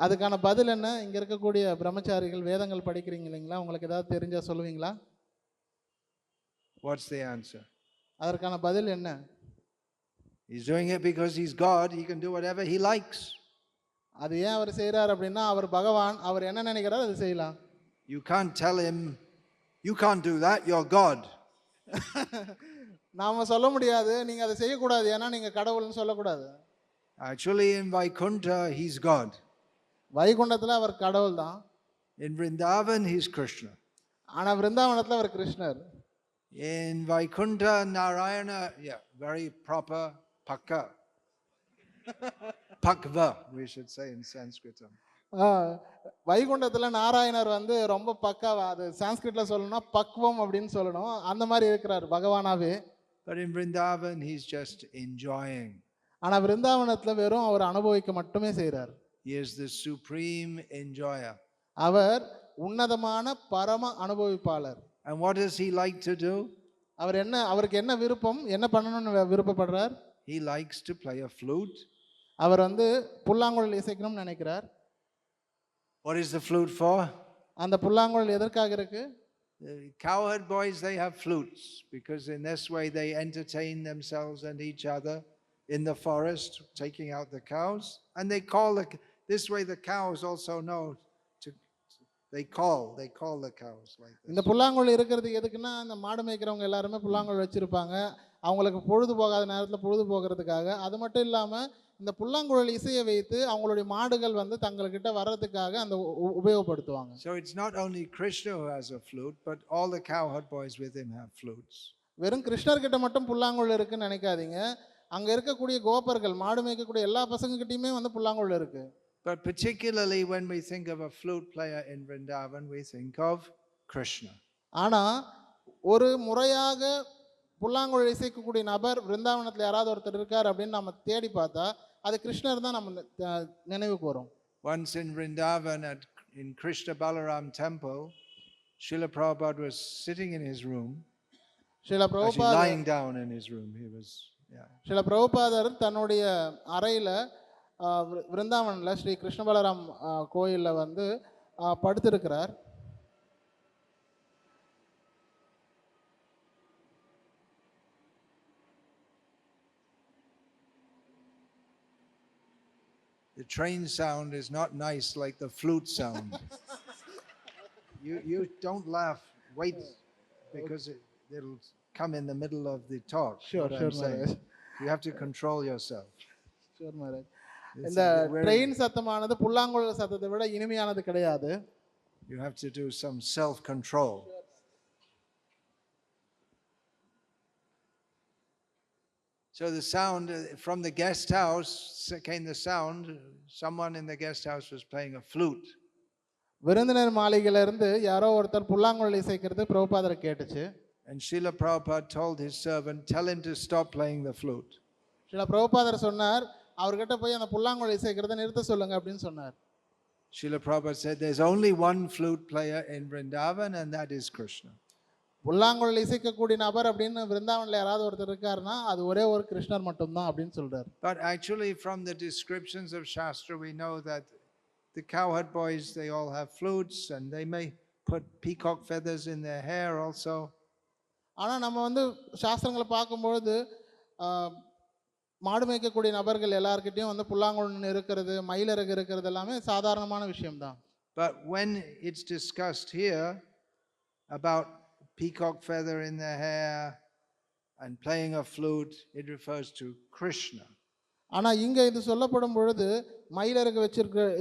அதுக்கான பதில் என்ன? இங்க இருக்கக்கூடிய பிரம்மச்சாரிகள் வேதங்கள் படிக்கிறீங்க இல்லைங்களா, உங்களுக்கு ஏதாவது தெரிஞ்சா சொல்லுவீங்களா? What's the answer? அதற்கான பதில் என்ன? He's doing it because he's God. He can do whatever he likes. அது ஏன் அவர் செய்கிறார் அப்படின்னா அவர் பகவான், அவர் என்ன நினைக்கிறார் அது செய்யலாம். You can't tell him, you can't do that, you're God. நாம சொல்ல முடியாது, நீங்க அதை செய்யக்கூடாது ஏன்னா நீங்க கடவுள்னு சொல்லக்கூடாது. Actually in Vaikuntha he's God. வைகுண்டத்தில் அவர் கடவுள் தான். In Vrindavan he's Krishna. ஆனால் விருந்தாவனத்தில் அவர் கிருஷ்ணர். In Vaikuntha Narayana, yeah, very proper pakka. Pakva, we should say in Sanskritam. வைகுண்டத்தில் நாராயணர் வந்து ரொம்ப பக்காவா, அது சான்ஸ்கிரிட்ல சொல்லணும்னா பக்வம் அப்படின்னு சொல்லணும், அந்த மாதிரி இருக்கிறார் பகவானாவே. But in Vrindavan he's just enjoying. ஆனால் விருந்தாவனத்தில் வெறும் அவர் அனுபவிக்க மட்டுமே செய்கிறார். He is the supreme enjoyer. அவர் உன்னதமான பரம அனுபவிப்பாளர். And what does he like to do? அவர் என்ன, அவருக்கு என்ன விருப்பம், என்ன பண்ணணும்னு விருப்பப்படுறார்? He likes to play a flute. அவர் வந்து புல்லாங்குழல் இசைக்கணும்னு நினைக்கிறார். What is the flute for? அந்த புல்லாங்குழல் எதற்காக இருக்கு? The cowherd boys, they have flutes because in this way they entertain themselves and each other in the forest, taking out the cows, and they call this way the cows also know to they call the cows like this. இந்த புல்லாங்குழல் இருக்கிறது எதுக்குன்னா இந்த மாடு மேய்க்கிறவங்க எல்லாருமே புல்லாங்குழல் வச்சிருப்பாங்க, அவங்களுக்கு பொழுது போகாத நேரத்தில் பொழுது போகிறதுக்காக. அது மட்டும் இல்லாமல் இந்த புல்லாங்குழல் இசையை வைத்து அவங்களுடைய மாடுகள் வந்து தங்கள்கிட்ட வர்றதுக்காக அந்த உபயோகப்படுத்துவாங்க. So it's not only Krishna who has a flute, but all the cowherd boys with him have flutes. வெறும் கிருஷ்ணர்கிட்ட மட்டும் புல்லாங்குழல் இருக்குன்னு நினைக்காதீங்க, அங்க இருக்கக்கூடிய கோபர்கள் மாடு மேய்க்கக்கூடிய எல்லா பசங்ககிட்டயுமே வந்து புல்லாங்குழல் இருக்கு. But particularly when we think of a flute player in Vrindavan, we think of Krishna. ஆனா ஒரு முறையாக புல்லாங்குழல் இசைக்கக்கூடிய நபர் விருந்தாவனத்தில் யாராவது ஒருத்தர் இருக்கார் அப்படின்னு நம்ம தேடி பார்த்தா அது கிருஷ்ணர் தான் நம்ம நினைவுக்கு வரும். Once in Vrindavan in Krishna Balaram temple, Srila Prabhupada was sitting in his room. Srila Prabhupada lying down in his room. He was, yeah. Srila Prabhupada தன்னுடைய அறையில விருந்தாவனில் ஸ்ரீ கிருஷ்ண பலராம் கோயிலில் வந்து படுத்திருக்கிறார். The train sound is not nice like the flute sound. You don't laugh. Wait, because it'll come in the middle of the talk. Sure, Maharaj. You have to control yourself. Sure, Maharaj. இந்த train சத்தமானது புல்லாங்குழல் சத்தத்தை விட இனிமையானது கிடையாது. You have to do some self-control. So the sound from the guest house came the sound. Someone in the guest house was playing a flute. விருந்தினர் மாளிகையில இருந்து யாரோ ஒருத்தர் புல்லாங்குழல் இசைக்கிறது பிரபுபாதர் கேட்டுச்சு. And Srila Prabhupada told his servant, tell him to stop playing the flute. சில பிரபுபாதர் சொன்னார், அவர்கிட்ட போய் அந்த புல்லாங்குழல் இசைக்கிறத நிறுத்த சொல்லுங்க அப்படின்னு சொன்னார். Srila Prabhupada said there's only one flute player in Vrindavana and that is Krishna. புல்லாங்குழல் இசைக்கக்கூடிய நபர் அப்படின்னு விருந்தாவனில் யாராவது ஒருத்தர் இருக்காருன்னா அது ஒரே ஒரு கிருஷ்ணர் மட்டும்தான் அப்படின்னு சொல்றாரு. But actually from the descriptions of Shastra we know that the cowherd boys, they all have flutes and they may put peacock feathers in their hair also. ஆனால் நம்ம வந்து சாஸ்திரங்களை பார்க்கும்பொழுது மாடு மேய்க்கக்கூடிய நபர்கள் எல்லாருக்கிட்டையும் வந்து புல்லாங்குழல் இருக்கிறது, மயிலிறகு இருக்கிறது எல்லாமே சாதாரணமான விஷயம்தான். But when it's discussed here about peacock feather in their hair and playing a flute, it refers to Krishna. ஆனால் இங்கே இது சொல்லப்படும் பொழுது மயிலிறகு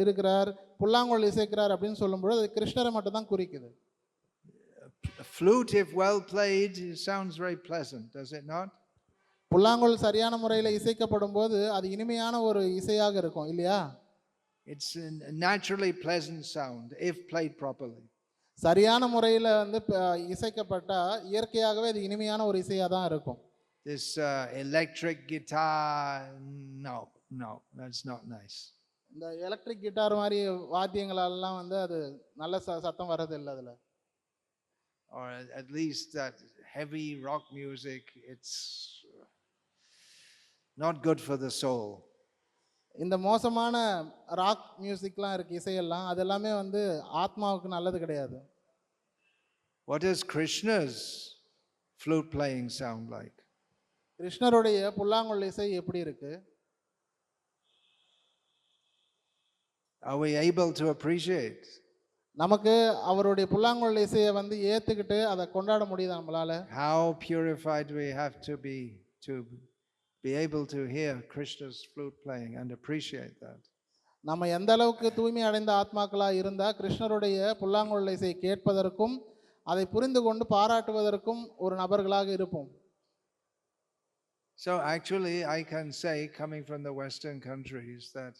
இருக்கிறார், புல்லாங்குழல் இசைக்கிறார் அப்படின்னு சொல்லும் பொழுது அது கிருஷ்ணரை மட்டும் தான் குறிக்குது. A flute, if well played, sounds very pleasant, does it not? புல்லாங்குழல் சரியான முறையில் இசைக்கப்படும் போது அது இனிமையான ஒரு இசையாக இருக்கும் இல்லையா? It's a naturally pleasant sound if played properly. சரியான முறையில் வந்து இசைக்கப்பட்டா இயற்கையாகவே அது இனிமையான ஒரு இசையாக தான் இருக்கும். This electric guitar, no, that's not nice. இந்த எலக்ட்ரிக் கிட்டார் மாதிரி வாத்தியங்களெல்லாம் வந்து அது நல்ல சத்தம் வர்றது இல்லை அதில். Or at least that heavy rock music, it's not good for the soul. இந்த மோசமான ராக் மியூசிக்லாம் இருக்கு, இசையெல்லாம் அதெல்லாமே வந்து ஆத்மாவுக்கு நல்லது கிடையாது. What does Krishna's flute playing sound like? கிருஷ்ணருடைய புல்லாங்குழல் இசை எப்படி இருக்கு? Are we able to appreciate? நமக்கு அவருடைய புல்லாங்குழல் இசையை வந்து ஏத்துக்கிட்டு அதை கொண்டாட முடியுது நம்மளால? How purified we have to be able to hear Krishna's flute playing and appreciate that. நம்ம எந்த அளவுக்கு தூய்மை அடைந்த ஆத்மாக்களாக இருந்தால் கிருஷ்ணருடைய புல்லாங்குழல் இசையை கேட்பதற்கும் அதை புரிந்து கொண்டு பாராட்டுவதற்கும் ஒரு நபர்களாக இருப்போம். So actually I can say, coming from the Western countries, that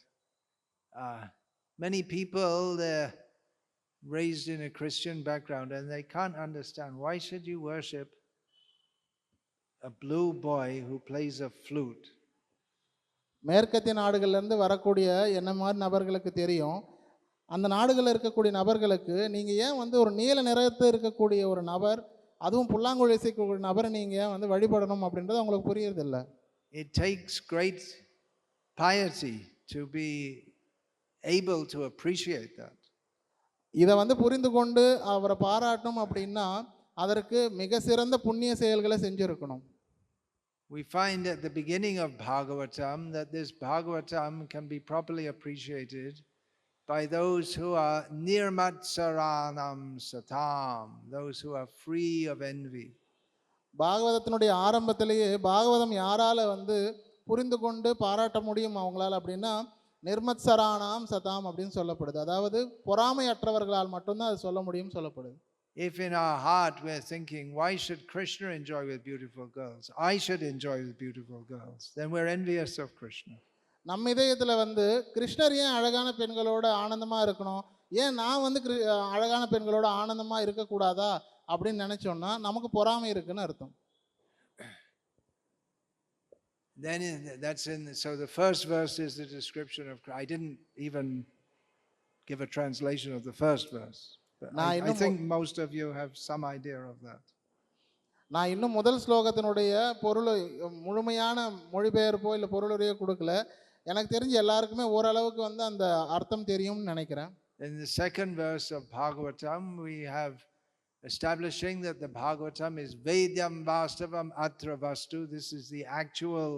many people, they're raised in a Christian background and they can't understand why should you worship a blue boy who plays a flute. மேற்கத்திய நாடுகள்லேருந்து வரக்கூடிய என்ன மாதிரி நபர்களுக்கு தெரியும், அந்த நாடுகளில் இருக்கக்கூடிய நபர்களுக்கு நீங்கள் ஏன் வந்து ஒரு நீல நிறத்தில் இருக்கக்கூடிய ஒரு நபர், அதுவும் புல்லாங்குழல் இசைக்கக்கூடிய நபரை நீங்கள் வந்து வழிபடணும் அப்படின்றது அவங்களுக்கு புரியறதில்ல. It takes great piety to be able to appreciate that. இதை வந்து புரிந்து கொண்டு அவரை பாராட்டணும் அப்படின்னா அதற்கு மிக சிறந்த புண்ணிய செயல்களை செஞ்சிருக்கணும். We find at the beginning of Bhagavatam that this Bhagavatam can be properly appreciated by those who are nirmatsaranam satam, those who are free of envy. பாகவதத்தினுடைய ஆரம்பத்திலேயே பாகவதம் யாரால வந்து புரிந்து கொண்டு பாராட்ட முடியும் அவங்களால அப்படின்னா நிர்மத்சரானாம் சதாம் அப்படின்னு சொல்லப்படுது. அதாவது பொறாமையற்றவர்களால் மட்டும்தான் அது சொல்ல முடியும் சொல்லப்படுது. If in our heart we're thinking, why should Krishna enjoy with beautiful girls? I should enjoy with beautiful girls. Then we're envious of Krishna. நம்ம இதயத்தில் வந்து கிருஷ்ணர் ஏன் அழகான பெண்களோட ஆனந்தமாக இருக்கணும், ஏன் நான் வந்து அழகான பெண்களோட ஆனந்தமாக இருக்கக்கூடாதா அப்படின்னு நினச்சோன்னா நமக்கு பொறாமை இருக்குன்னு அர்த்தம். Then so the first verse is the description of, I didn't even give a translation of the first verse. But I think most of you have some idea of that. நான் இன்னும் முதல் ஸ்லோகத்தினுடைய பொருள் முழுமையான மொழிபெயர்ப்போ இல்லை பொருளுரையோ கொடுக்கல. எனக்கு தெரிஞ்ச எல்லாருக்குமே ஓரளவுக்கு வந்து அந்த அர்த்தம் தெரியும்னு நினைக்கிறேன். In the second verse of Bhagavatam we have establishing that the Bhagavatam is Vedyam Vastavam Atra Vastu. This is the actual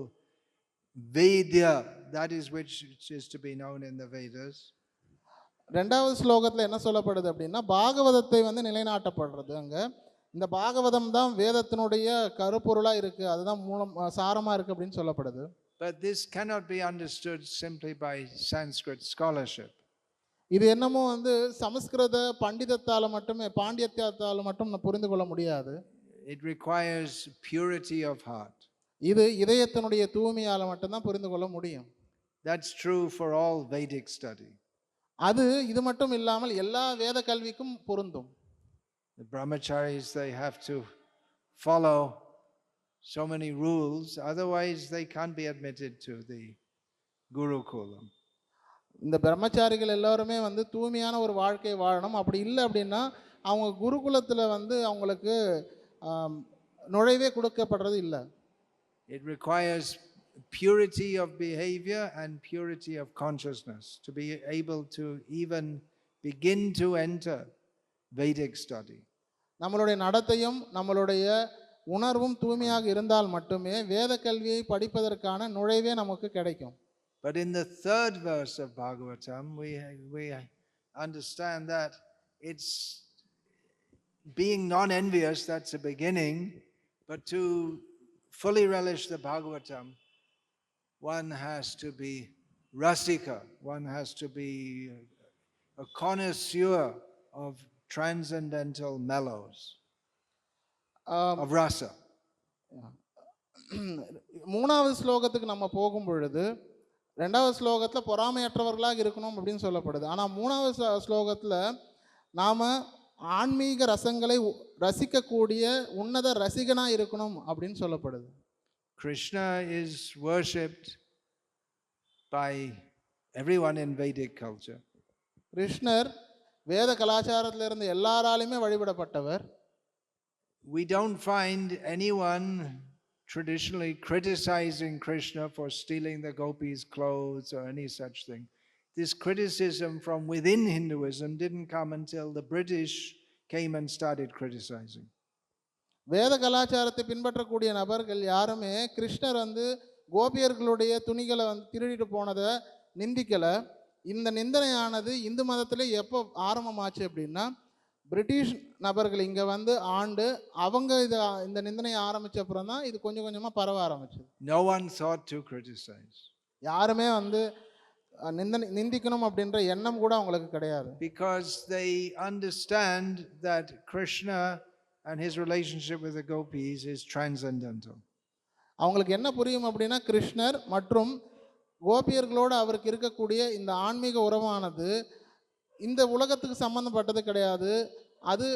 Vedya, that is which is to be known in the Vedas. ரெண்டாவது ஸ்லோகத்தில் என்ன சொல்லப்படுது அப்படின்னா பாகவதத்தை வந்து நிலைநாட்டப்படுறது. அங்கே இந்த பாகவதம் தான் வேதத்தினுடைய கருப்பொருளாக இருக்குது, அதுதான் மூலம் சாரமாக இருக்குது அப்படின்னு சொல்லப்படுது. But this cannot be understood simply by Sanskrit scholarship. இது என்னமோ வந்து சமஸ்கிருத பண்டிதத்தால் மட்டுமே பாண்டியத்தால் மட்டும் புரிந்து கொள்ள முடியாது. It requires purity of heart. இது இதயத்தினுடைய தூய்மையால் மட்டும்தான் புரிந்து கொள்ள முடியும். That's true for all Vedic study. அது இது மட்டும் இல்லாமல் எல்லா வேத கல்விக்கும் பொருந்தும். The brahmacharis, they have to follow so many rules, otherwise they can't be admitted to the Gurukulam. இந்த பிரம்மச்சாரிகள் எல்லாருமே வந்து தூய்மையான ஒரு வாழ்க்கை வாழணும். அப்படி இல்லை அப்படின்னா அவங்க குருகுலத்தில் வந்து அவங்களுக்கு நுழைவே கொடுக்கப்படுறது இல்லை. It requires purity of behavior and purity of consciousness to be able to even begin to enter Vedic study. நம்மளுடைய நடத்தையும் நம்மளுடைய உணர்வும் தூய்மையாக இருந்தால் மட்டுமே வேத கல்வியை படிப்பதற்கான நுழைவே நமக்கு கிடைக்கும். But in the third verse of Bhagavatam, we understand that it's being non-envious, that's a beginning, but to fully relish the Bhagavatam, one has to be rasika, one has to be a connoisseur of transcendental mellows, of rasa. மூணாவது ஸ்லோகத்துக்கு நம்ம போகும் பொழுது ரெண்டாவது ஸ்லோகத்தில் பொறாமையற்றவர்களாக இருக்கணும் அப்படின்னு சொல்லப்படுது. ஆனால் மூணாவது ஸ்லோகத்தில் நாம் ஆன்மீக ரசங்களை ரசிக்கக்கூடிய உன்னத ரசிகனாக இருக்கணும் அப்படின்னு சொல்லப்படுது. Krishna is worshipped by everyone in Vedic culture. கிருஷ்ணர் வேத கலாச்சாரத்திலிருந்து எல்லாராலுமே வழிபடப்பட்டவர். We don't find anyone traditionally criticizing Krishna for stealing the gopis' clothes or any such thing. This criticism from within Hinduism didn't come until the British came and started criticizing. வேத கலாச்சாரத்தை பின்பற்றக்கூடிய நபர்கள் யாருமே கிருஷ்ணர் வந்து கோபியர்களுடைய துணிகளை வந்து திருடிட்டு போனதை நிந்திக்கலை. இந்த நிந்தனையானது இந்து மதத்திலே எப்போ ஆரம்பமாச்சு அப்படின்னா பிரிட்டிஷ் நபர்கள் இங்கே வந்து ஆண்டு அவங்க இந்த நிந்தனையை ஆரம்பித்த அப்புறம் தான் இது கொஞ்சம் கொஞ்சமாக பரவ ஆரம்பிச்சது. No one thought to criticize. யாருமே வந்து நிந்திக்கணும் அப்படின்ற எண்ணம் கூட அவங்களுக்கு கிடையாது. Because they understand that Krishna and his relationship with the gopis is transcendental. அவங்களுக்கு என்ன புரியும் அப்படின்னா கிருஷ்ணர் மற்றும் கோபியர்களோடு அவருக்கு இருக்கக்கூடிய இந்த ஆன்மீக உறவானது இந்த உலகத்துக்கு சம்பந்தப்பட்டது கிடையாது, அது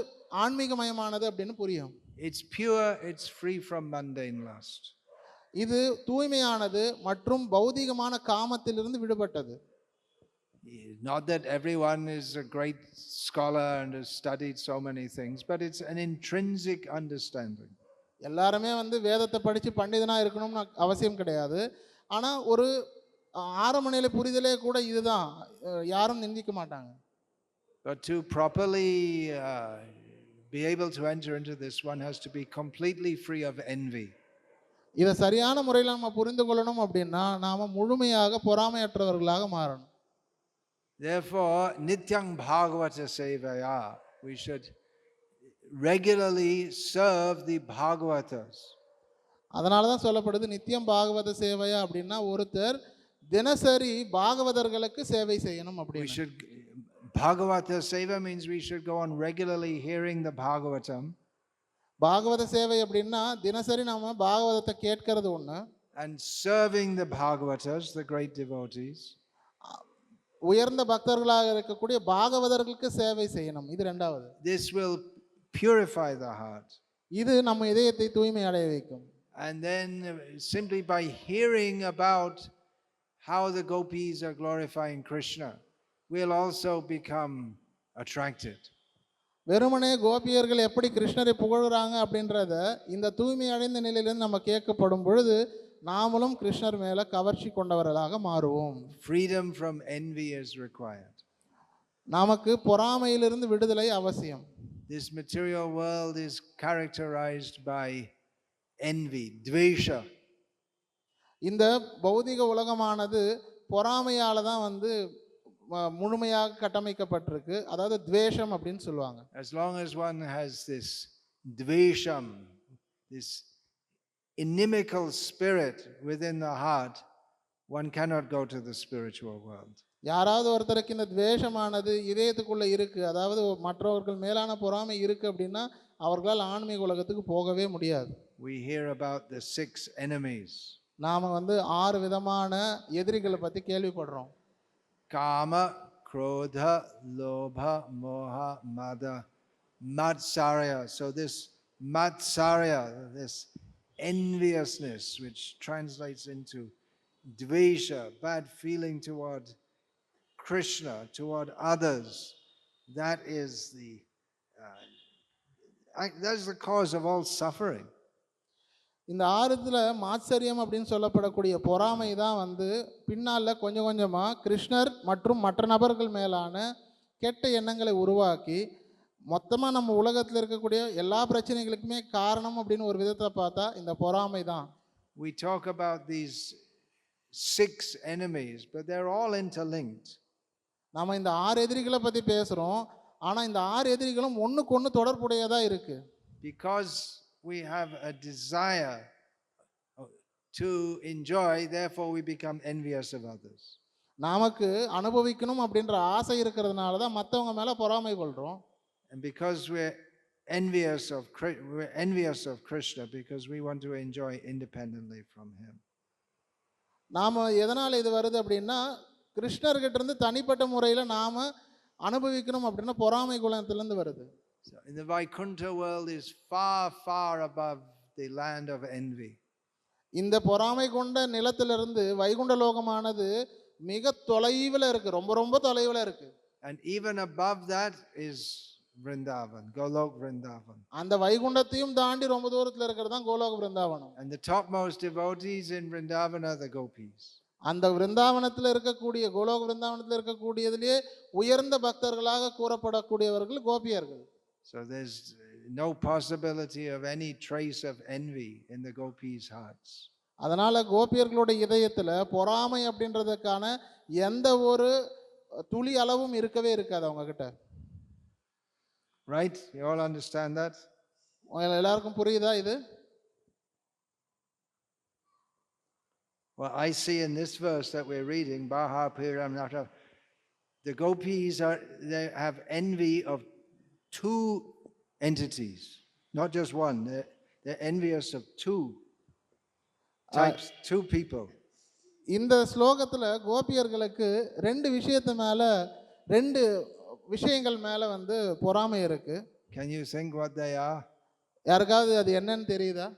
ஆன்மீகமயமானது அப்படின்னு புரியும். It's pure, it's free from mundane lust. இது தூய்மையானது மற்றும் பௌதிகமான காமத்திலிருந்து விடுபட்டது. Not that everyone is a great scholar and has studied so many things, but it's an intrinsic understanding. எல்லாருமே வந்து வேதத்தை படித்து பண்டிதனாக இருக்கணும்னு அவசியம் கிடையாது. ஆனால் ஒரு ஆரம்ப நிலை புரிதலே கூட இதுதான், யாரும் நிந்திக்க மாட்டாங்க. But to properly be able to enter into this, one has to be completely free of envy. இதை சரியான முறையில் நம்ம புரிந்து கொள்ளணும் அப்படின்னா நாம முழுமையாக பொறாமையற்றவர்களாக மாறணும். Therefore, nityang bhagavata sevaya, we should regularly serve the bhagavatas. அதனால தான் சொல்லப்படுது நித்தியம் பாகவத சேவையா அப்படின்னா ஒருத்தர் தினசரி பாகவதர்களுக்கு சேவை செய்யணும் அப்படின்னு. Bhagavata seva means we should go on regularly hearing the Bhagavatam. பாகவத சேவை அப்படின்னா தினசரி நாம பாகவதத்தை கேட்கிறது ஒண்ணு. And serving the Bhagavatas, the great devotees. உயர்ந்த பக்தர்களாக இருக்கக்கூடிய பாகவதர்களுக்கு சேவை செய்யணும், இது இரண்டாவது. This will purify the heart. இது நம்ம இதயத்தை தூய்மை அடைய வைக்கும். And then simply by hearing about how the gopis are glorifying Krishna, we'll also become attracted. வெறுமனே கோபியர்கள் எப்படி கிருஷ்ணரை புகழுறாங்க அப்படின்றத இந்த தூய்மை அடைந்த நிலையிலிருந்து நம்ம கேட்கப்படும் பொழுது நாமளும் கிருஷ்ணர் மேல கவர்ச்சி கொண்டவர்களாக மாறுவோம். Freedom from envy is required. நமக்கு பொறாமையிலிருந்து விடுதலை அவசியம். This material world is characterized by envy, dvesha. இந்த பௌதிக உலகமானது பொறாமையால தான் வந்து முழுமையாக கட்டமைக்கப்பட்டிருக்கு, அதாவது துவேஷம் அப்படின்னு சொல்லுவாங்க. As long as one has this dvesham, this inimical spirit within the heart, one cannot go to the spiritual world. யாராவது ஒருத்தருக்கு இந்த துவேஷமானது இதயத்துக்குள்ள இருக்கு, அதாவது மற்றவர்கள் மேலான பொறாமை இருக்கு அப்படின்னா அவர்களால் ஆன்மீக உலகத்துக்கு போகவே முடியாது. We hear about the 6 enemies. நாம வந்து 6 விதமான எதிரிகளை பத்தி கேள்விப்படுறோம். Kama, Krodha, Lobha, Moha, Mada, Matsarya. So this Matsarya, this enviousness, which translates into dvesha, bad feeling toward Krishna, toward others, that is the cause of all suffering. இந்த ஆறுதல மாத்சரியம் அப்படின்னு சொல்லப்படக்கூடிய பொறாமை தான் வந்து பின்னால் கொஞ்சம் கொஞ்சமாக கிருஷ்ணர் மற்றும் மற்ற நபர்கள் மேலான கெட்ட எண்ணங்களை உருவாக்கி மொத்தமாக நம்ம உலகத்தில் இருக்கக்கூடிய எல்லா பிரச்சனைகளுக்குமே காரணம் அப்படின்னு ஒரு விதத்தை பார்த்தா இந்த பொறாமை தான். We talk about these 6 enemies, but they're all interlinked. நாம் இந்த 6 எதிரிகளை பற்றி பேசுகிறோம், ஆனால் இந்த 6 எதிரிகளும் ஒன்றுக்கு ஒன்று தொடர்புடையதாக இருக்குது. Because we have a desire to enjoy, therefore we become envious of others. நமக்கு அனுபவிக்கணும் அப்படின்ற ஆசை இருக்கிறதுனால தான் மற்றவங்க மேலே பொறாமை கொள்கிறோம். And because we're envious of Krishna, because we want to enjoy independently from him. நாம் எதனால் இது வருது அப்படின்னா கிருஷ்ணர்கிட்ட இருந்து தனிப்பட்ட முறையில் நாம் அனுபவிக்கணும் அப்படின்னா பொறாமை குணத்திலேருந்து வருது. So in the Vaikuntha world is far, far above the land of envy. இந்த பொறாமை கொண்ட நிலத்திலிருந்து வைகுண்ட லோகமானது மிக தொலைவில் இருக்கு, ரொம்ப ரொம்ப தொலைவில் இருக்கு. And even above that is Vrindavan, Golok Vrindavan. அந்த வைகுண்டத்தையும் தாண்டி ரொம்ப தூரத்தில் இருக்கிறது தான் கோலோக் விருந்தாவனம். And the topmost devotees in Vrindavana are the gopis. அந்த விருந்தாவனத்தில் இருக்கக்கூடிய கோலோக் விருந்தாவனத்தில் இருக்கக்கூடியதிலேயே உயர்ந்த பக்தர்களாக கூறப்படக்கூடியவர்கள் கோபியர்கள். So there's no possibility of any trace of envy in the gopis' hearts. அதனால கோபியர்களுடைய இதயத்தில் பொறாமை அப்படின்றதுக்கான எந்த ஒரு துளி அளவும் இருக்கவே இருக்காது அவங்க கிட்ட. Right? You all understand that? எல்லாருக்கும் புரியுதா இது? Well, I see in this verse that we're reading, Baha Piram Nata, the gopis they have envy of 2 entities, not just one. They're envious of 2 types, 2 people. இந்த ஸ்லோகத்தில் கோபியர்களுக்கு 2 விஷயத்து மேலே 2 விஷயங்கள் மேலே வந்து பொறாமை இருக்கு. Can you think what they are? யாருக்காவது அது என்னன்னு தெரியுதா?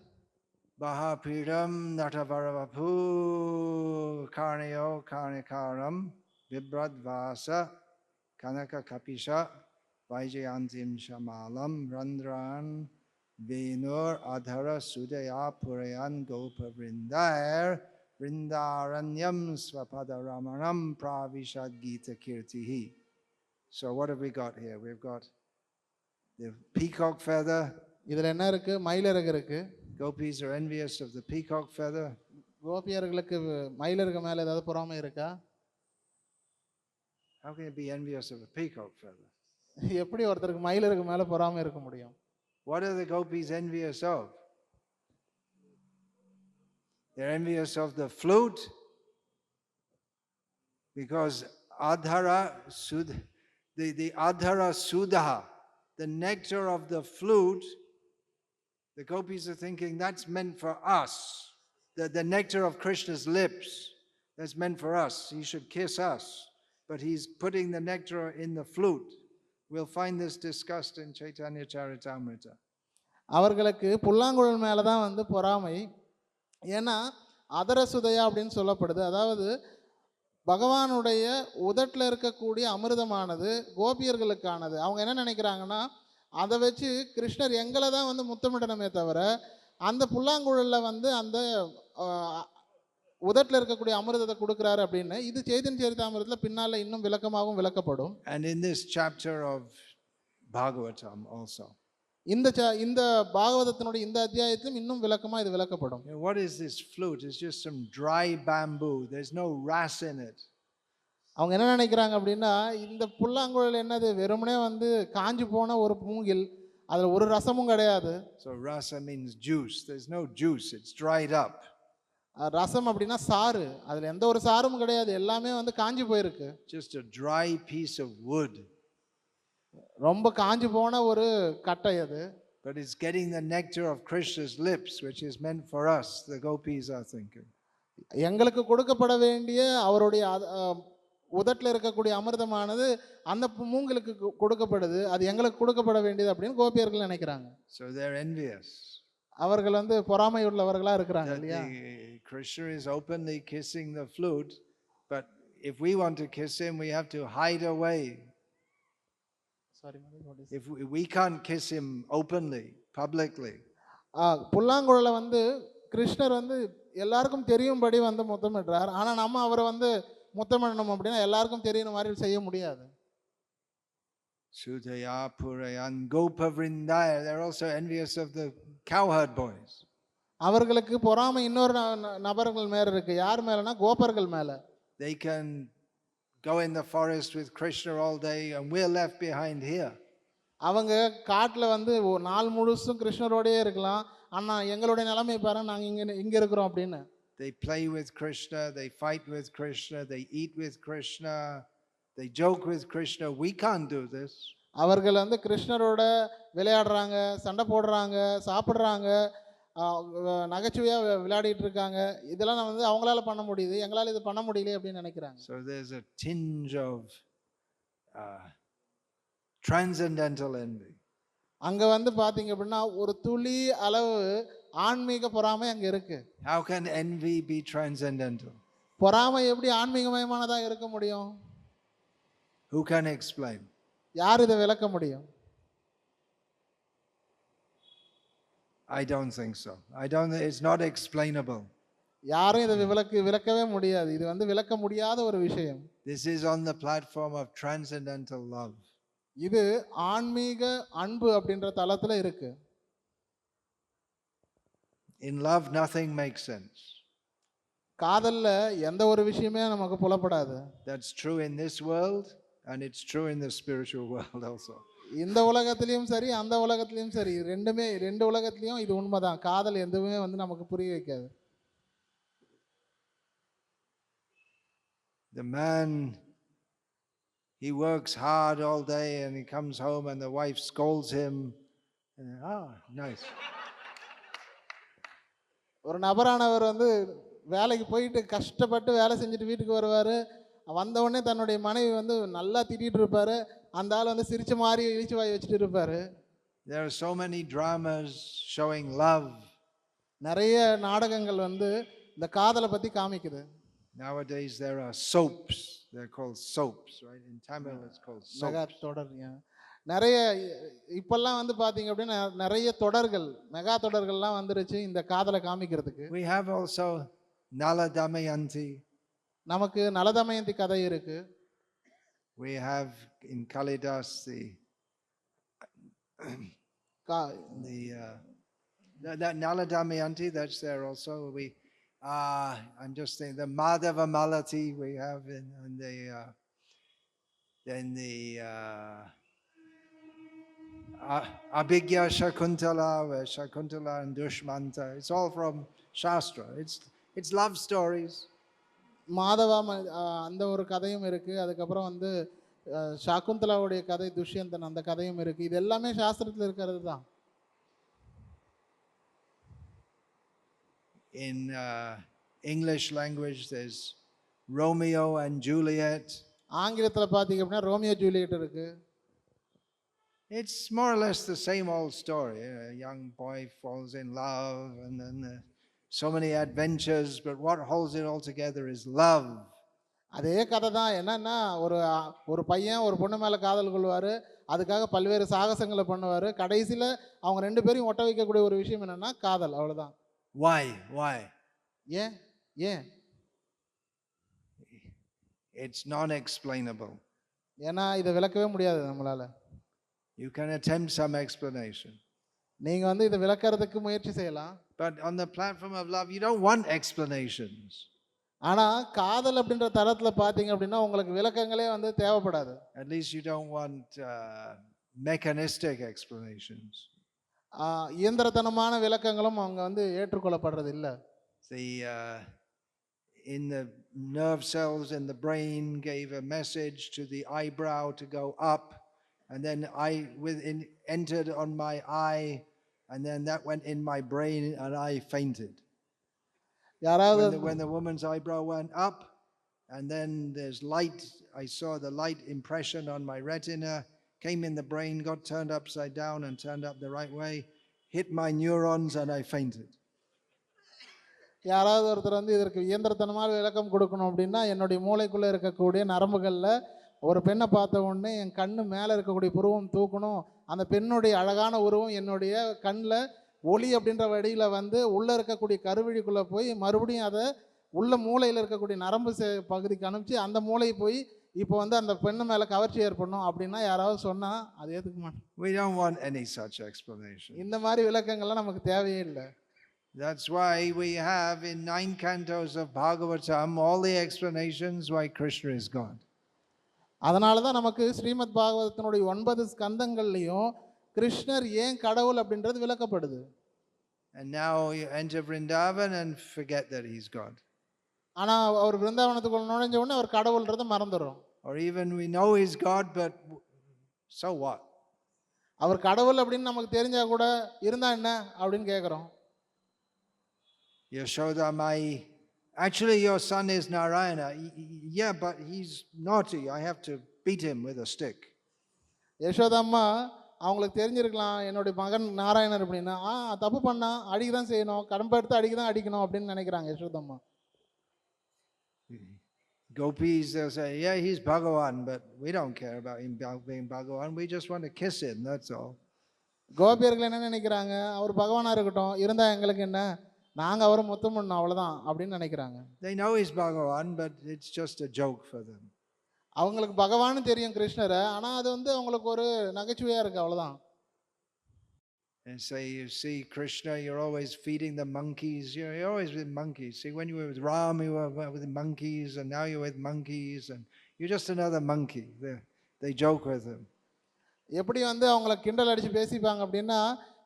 Bahapiram Natavaravapu Karnayo Karnikaram Vibradvasa Kanaka Kapisha Vaijayantim Shamalam Randran Venur Adhara Sudaya Purayan Gopa Vrindair Vrindaranyam Swapadaramanam Pravishad Gita Kirtihi. So what have we got here? We've got the peacock feather. இதில் என்ன இருக்கு? மயிலிறகு இருக்கு. Gopis are envious of the peacock feather. கோபியர்களுக்கு மயிலிறகு மேலே ஏதாவது பொறாமை இருக்கா? How can you be envious of a peacock feather? எப்படி ஒருத்தருக்கு மயிலிறகு மேலே பொறாமை இருக்க முடியும்? What are the gopis envious of? They're envious of the flute because Adhara Sud, the Adhara Sudha, the nectar of the flute. The gopis are thinking that's meant for us. The nectar of Krishna's lips, that's meant for us. He should kiss us. But he's putting the nectar in the flute. We'll find this discussed in Chaitanya Charitamrita. அவர்களுக்கு புல்லாங்குழல் மேலே தான் வந்து பொறாமை. ஏன்னா அதரசுதையா அப்படின்னு சொல்லப்படுது. அதாவது பகவானுடைய உதட்டில் இருக்கக்கூடிய அமிர்தமானது கோபியர்களுக்கானது. அவங்க என்ன நினைக்கிறாங்கன்னா அதை வச்சு கிருஷ்ணர் எங்களை தான் வந்து முத்தமிடணுமே தவிர அந்த புல்லாங்குழலில் வந்து அந்த உதட்டில் இருக்கக்கூடிய அமிர்தத்தை கொடுக்குறாரு அப்படின்னு. இது சைதன்ய சரிதாமிரத்தில் பின்னால் இன்னும் விளக்கமாகவும் விளக்கப்படும். And in this chapter of Bhagavatam also. இந்த பாகவதத்தினுடைய இந்த அத்தியாயத்திலும் இன்னும் விளக்கமாக இது விளக்கப்படும். What is this flute? It's just some dry bamboo. There's no ras in it. அவங்க என்ன நினைக்கிறாங்க அப்படின்னா இந்த புல்லாங்குழல் என்னது, வெறுமனே வந்து காஞ்சி போன ஒரு மூங்கில், அதில் ஒரு ரசமும் கிடையாது. So rasa means juice. There's no juice. It's dried up. ரசம் அப்படின்னா சாறு, அதில் எந்த ஒரு சாரும் கிடையாது, எல்லாமே வந்து காஞ்சி போயிருக்கு. Just a dry piece of wood. ரொம்ப காஞ்சி போன ஒரு கட்டை அது. But it's getting the nectar of Krishna's lips, which is meant for us, the gopis are thinking. எங்களுக்கு கொடுக்கப்பட வேண்டிய அவருடைய உதட்டில் இருக்கக்கூடிய அமிர்தமானது அந்த மூங்கிலுக்கு கொடுக்கப்படுது, அது எங்களுக்கு கொடுக்கப்பட வேண்டியது அப்படின்னு கோபியர்கள் நினைக்கிறாங்க. So they're envious. அவர்கள் வந்து பொறாமை உள்ளவர்களா இருக்கிறாங்க that இல்லையா? Krishna is openly kissing the flute, but if we want to kiss him, we have to hide away. Sorry, what is If we can't kiss him openly, publicly, புல்லாங்குழல வந்து கிருஷ்ணர் வந்து எல்லாருக்கும் தெரியும்படி வந்து முத்தமிடுறார். ஆனா நம்ம அவரை வந்து முத்தமிடணும் அப்படின்னா எல்லாருக்கும் தெரியுற மாதிரி செய்ய முடியாது. Sudaya Purayan Gopa Vrindaya, they're also envious of the cowherd boys. அவர்களுக்கு பொறாமை இன்னொரு நபர்கள் மேல இருக்கு. யார் மேலனா கோபர்கள் மேல. They can go in the forest with Krishna all day and we're left behind here. அவங்க காட்டுல வந்து நாள் முழுசும் கிருஷ்ணரோடயே இருக்கலாம். ஆனா எங்களுடைய நிலைமை பாரு, நாங்க இங்க இருக்கிறோம் அப்படின்னு. They play with Krishna, they fight with Krishna, they eat with Krishna, they joke with Krishna. We can't do this. அவர்கள் வந்து கிருஷ்ணரோட விளையாடுறாங்க, சண்டை போடுறாங்க, சாப்பிடுறாங்க, நகைச்சுவையா விளையாடிட்டு இருக்காங்க. இதெல்லாம் வந்து அவங்களால பண்ண முடியுது, எங்களால இது பண்ண முடியல அப்படின்னு நினைக்கிறாங்க. So there's a tinge of transcendental envy. அங்க வந்து பாத்தீங்க அப்படின்னா ஒரு துளி அளவு ஆன்மீக பொறாமை அங்க இருக்கு. How can envy be transcendental? பொறாமை எப்படி ஆன்மீகமயமானதா இருக்க முடியும்? Who can explain? யார் இதை விளக்க முடியும்? I don't think so. It's not explainable. யாரும் இதை விளக்கவே முடியாது. இது வந்து விளக்க முடியாத ஒரு விஷயம். This is on the platform of transcendental love. இது ஆன்மீக அன்பு அப்படின்ற தளத்துல இருக்கு. In love nothing makes sense. காதல்ல எந்த ஒரு விஷயமே நமக்கு புலப்படாது. That's true in this world and it's true in the spiritual world also. இந்த உலகத்திலயும் சரி அந்த உலகத்திலயும் சரி ரெண்டு உலகத்திலயும் இது உண்மைதான். காதல் எதுவுமே வந்து நமக்கு புரிய வைக்காது. The man, he works hard all day and he comes home and the wife scolds him. Nice. ஒரு நபரானவர் வந்து வேலைக்கு போயிட்டு கஷ்டப்பட்டு வேலை செஞ்சுட்டு வீட்டுக்கு வருவார். வந்த உடனே தன்னுடைய மனைவி வந்து நல்லா திட்டிகிட்டு இருப்பார். அந்த ஆள் வந்து சிரிச்ச மாதிரி இழிச்சு வாய் வச்சுட்டு இருப்பார். There are so many dramas showing love. நிறைய நாடகங்கள் வந்து இந்த காதலை பற்றி காமிக்குது. Nowadays there are soaps. They're called soaps, right? In Tamil it's called soaps. Mega தொடர். நிறைய இப்பெல்லாம் வந்து பார்த்தீங்க அப்படின்னா நிறைய தொடர்கள், மெகா தொடர்கள்லாம் வந்துருச்சு இந்த காதலை காமிக்கிறதுக்கு. We have also Nala Damayanti. நமக்கு நலதமயந்தி கதை இருக்கு. We have in Kalidas that Nala Damayanti, that's there also. I'm just thinking the Madhava Malati we have in the Abhigya Shakuntala, Shakuntala and Dushmanta. It's all from Shastra. It's love stories. மாதவா அந்த ஒரு கதையும் இருக்கு. அதுக்கப்புறம் வந்து சகுந்தலாவுடைய கதை, துஷ்யந்தன் அந்த கதையும் இருக்கு. இது எல்லாமே சாஸ்திரத்தில் இருக்கிறது தான். In English language there's Romeo and Juliet. ஆங்கிலத்தில் பார்த்தீங்க அப்படின்னா ரோமியோ ஜூலியட் இருக்கு. It's more or less the same old story. A young boy falls in love and then so many adventures, but what holds it all together is love. அதே கதை தான். என்னன்னா ஒரு பையன் ஒரு பொண்ணு மேலே காதல் கொள்வார். அதுக்காக பல்வேறு சாகசங்களை பண்ணுவார். கடைசியில் அவங்க ரெண்டு பேரையும் ஒட்ட வைக்கக்கூடிய ஒரு விஷயம் என்னன்னா காதல். அவ்வளோதான். Why? ஏன்? It's non-explainable. ஏன்னா இதை விளக்கவே முடியாது நம்மளால. You can attempt some explanation. நீங்க வந்து இதை விளக்கறதுக்கு முயற்சி செய்யலாம். But on the platform of love you don't want explanations. ஆனா காதல் அப்படின்ற தளத்துல பாத்தீங்க அப்படின்னா உங்களுக்கு விளக்கங்களே வந்து தேவைப்படாது. At least you don't want mechanistic explanations. இயந்திரத்தனமான விளக்கங்களும் அவங்க வந்து ஏற்றுக்கொள்ளப்படுறது இல்ல. In the nerve cells in the brain gave a message to the eyebrow to go up, and then entered on my eye, and then that went in my brain and I fainted. When the woman's eyebrow went up, and then there's light, I saw the light impression on my retina, came in the brain, got turned upside down and turned up the right way. hit my neurons and I fainted. யாராவது ஒருத்தர் வந்து இதற்கு இயந்திரத்தனமாக விளக்கம் கொடுக்கணும் அப்படின்னா, என்னுடைய மூளைக்குள்ளே இருக்கக்கூடிய நரம்புகளில் ஒரு பெண்ணை பார்த்த உடனே என் கண்ணு மேலே இருக்கக்கூடிய புருவம் தூக்கணும், அந்த பெண்ணுடைய அழகான உருவம் என்னுடைய கண்ணில் ஒளி அப்படின்ற வழியில் வந்து உள்ளே இருக்கக்கூடிய கருவழிக்குள்ளே போய் மறுபடியும் அதை உள்ள மூளையில் இருக்கக்கூடிய நரம்பு பகுதிக்கு அனுப்பிச்சு அந்த மூளை போய் இப்போ வந்து அந்த பெண்ணு மேலே கவர்ச்சி ஏற்படணும் அப்படின்னா யாராவது சொன்னால் அது ஏற்றுக்க மாட்டோம். We don't want any such explanation. இந்த மாதிரி விளக்கங்கள்லாம் நமக்கு தேவையே இல்லை. That's why we have in 9 cantos of Bhagavatam all the explanations why Krishna is God. அதனால தான் நமக்கு ஸ்ரீமத் பாகவதத்தினுடைய 9 ஸ்கந்தங்கள்லையும் கிருஷ்ணர் ஏன் கடவுள் அப்படின்றது விளக்கப்படுது. And now you enter Vrindavana and forget that he's God. ஆனால் அவர் விருந்தாவனத்துக்குள்ள நுழைஞ்ச உடனே அவர் கடவுள்ன்றதை மறந்துடும். Or even we know he's God, but so what? அவர் கடவுள் அப்படின்னு நமக்கு தெரிஞ்சா கூட இருந்தா என்ன அப்படின்னு கேட்குறோம். Yashoda, actually your son is Narayana. Yeah, but he's naughty. I have to beat him with a stick. Yashodamma அவங்களுக்கு தெரிஞ்சிருக்கலாம் என்னுடைய மகன் நாராயணர் அப்படின்னா, தப்பு பண்ணா அடிக்க தான் செய்யணும், கடம்பை எடுத்து அடிக்க தான் அடிக்கணும் அப்படின்னு நினைக்கிறாங்க Yashodamma. Gopis, they'll say, yeah, he's Bhagavan, but we don't care about him being Bhagavan. We just want to kiss him, that's all. கோபியர்கள் என்ன நினைக்கிறாங்க, அவர் பகவானாக இருக்கட்டும், இருந்தால் எங்களுக்கு என்ன, நாங்கள் அவரை முத்தம் பண்ணோம் அவ்வளோதான் அப்படின்னு நினைக்கிறாங்க. They know he's Bhagavan, but it's just a joke for them. அவங்களுக்கு பகவான்னு தெரியும் கிருஷ்ணரை, ஆனால் அது வந்து அவங்களுக்கு ஒரு நகைச்சுவையாக இருக்குது அவ்வளோதான். And say, you see Krishna, you're always feeding the monkeys. You're always with monkeys. See, when you were with Ram, you were with monkeys, and now you're with monkeys, and you're just another monkey. They joke with him. எப்படி வந்து அவங்கள கிண்டல் அடித்து பேசிப்பாங்க அப்படின்னா,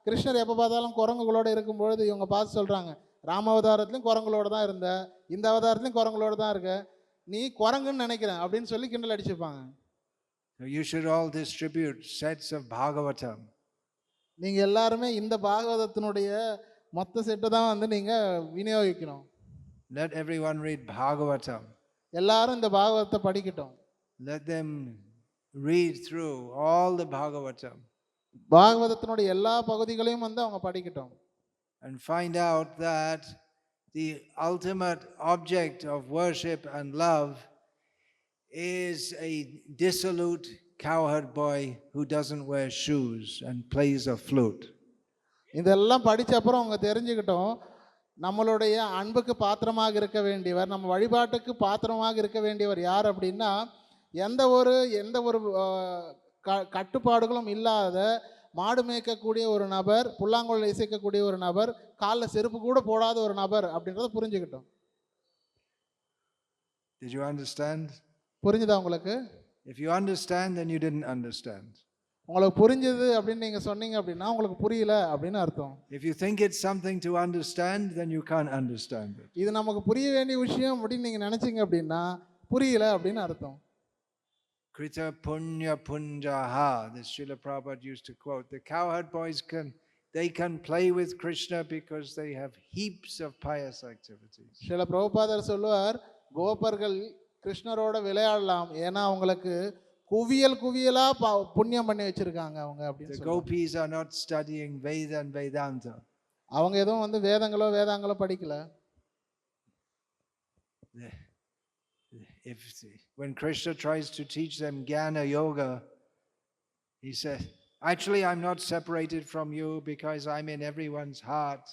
கிருஷ்ணர் எப்போ பார்த்தாலும் குரங்குகளோடு இருக்கும்பொழுது இவங்க பார்த்து சொல்கிறாங்க, ராமாவதாரத்துலையும் குரங்குகளோடு தான் இருந்த, இந்த அவதாரத்துலையும் குரங்குகளோடு தான் இருக்க, நீ குரங்குன்னு நினைக்கிறேன் அப்படின்னு சொல்லி கிண்டல் அடிச்சுப்பாங்க. So you should all distribute sets of Bhagavatam. நீங்கள் எல்லாருமே இந்த பாகவதத்தினுடைய மொத்த செட்டு தான் வந்து நீங்கள் விநியோகிக்கணும். Let everyone read Bhagavatam. எல்லாரும் இந்த பாகவதத்தை படிக்கட்டும். Let them read through all the Bhagavatam. பாகவதத்தினுடைய எல்லா பகுதிகளையும் வந்து அவங்க படிக்கட்டும். And find out that the ultimate object of worship and love is a dissolute cowherd boy who doesn't wear shoes and plays a flute. இதெல்லாம் படித்த அப்புறம் அவங்க தெரிஞ்சுக்கிட்டோம், நம்மளுடைய அன்புக்கு பாத்திரமாக இருக்க வேண்டியவர், நம்ம வழிபாட்டுக்கு பாத்திரமாக இருக்க வேண்டியவர் யார் அப்படின்னா, எந்த ஒரு கட்டுப்பாடுகளும் இல்லாத மாடு மேய்க்கக்கூடிய ஒரு நபர், புல்லாங்குழல் இசைக்கக்கூடிய ஒரு நபர், காலில் செருப்பு கூட போடாத ஒரு நபர் அப்படின்றத புரிஞ்சுக்கிட்டோம். Did you understand? புரிஞ்சுதா உங்களுக்கு? If you understand, then you didn't understand. உங்களுக்கு புரிஞ்சது அப்படின்னு நீங்கள் சொன்னீங்க அப்படின்னா உங்களுக்கு புரியல அப்படின்னு அர்த்தம். If you think it's something to understand, then you can't understand it. இது நமக்கு புரிய வேண்டிய விஷயம் அப்படின்னு நீங்கள் நினச்சிங்க அப்படின்னா புரியல அப்படின்னு அர்த்தம். Krita punya punjaha, this Srila Prabhupada used to quote. The cowherd boys can play with Krishna because they have heaps of pious activities. Srila பிரபுபாதர் சொல்லுவார், கோபர்கள் கிருஷ்ணரோட விளையாடலாம், ஏன்னா அவங்களுக்கு குவியலா புண்ணியம் பண்ணி வச்சிருக்காங்க அவங்க அப்படின்னு. The gopis are not studying Veda and Vedanta. அவங்க எதுவும் வந்து வேதாங்களோ படிக்கல. When Krishna tries to teach them Jnana Yoga, he says, actually I'm not separated from you because I'm in everyone's heart.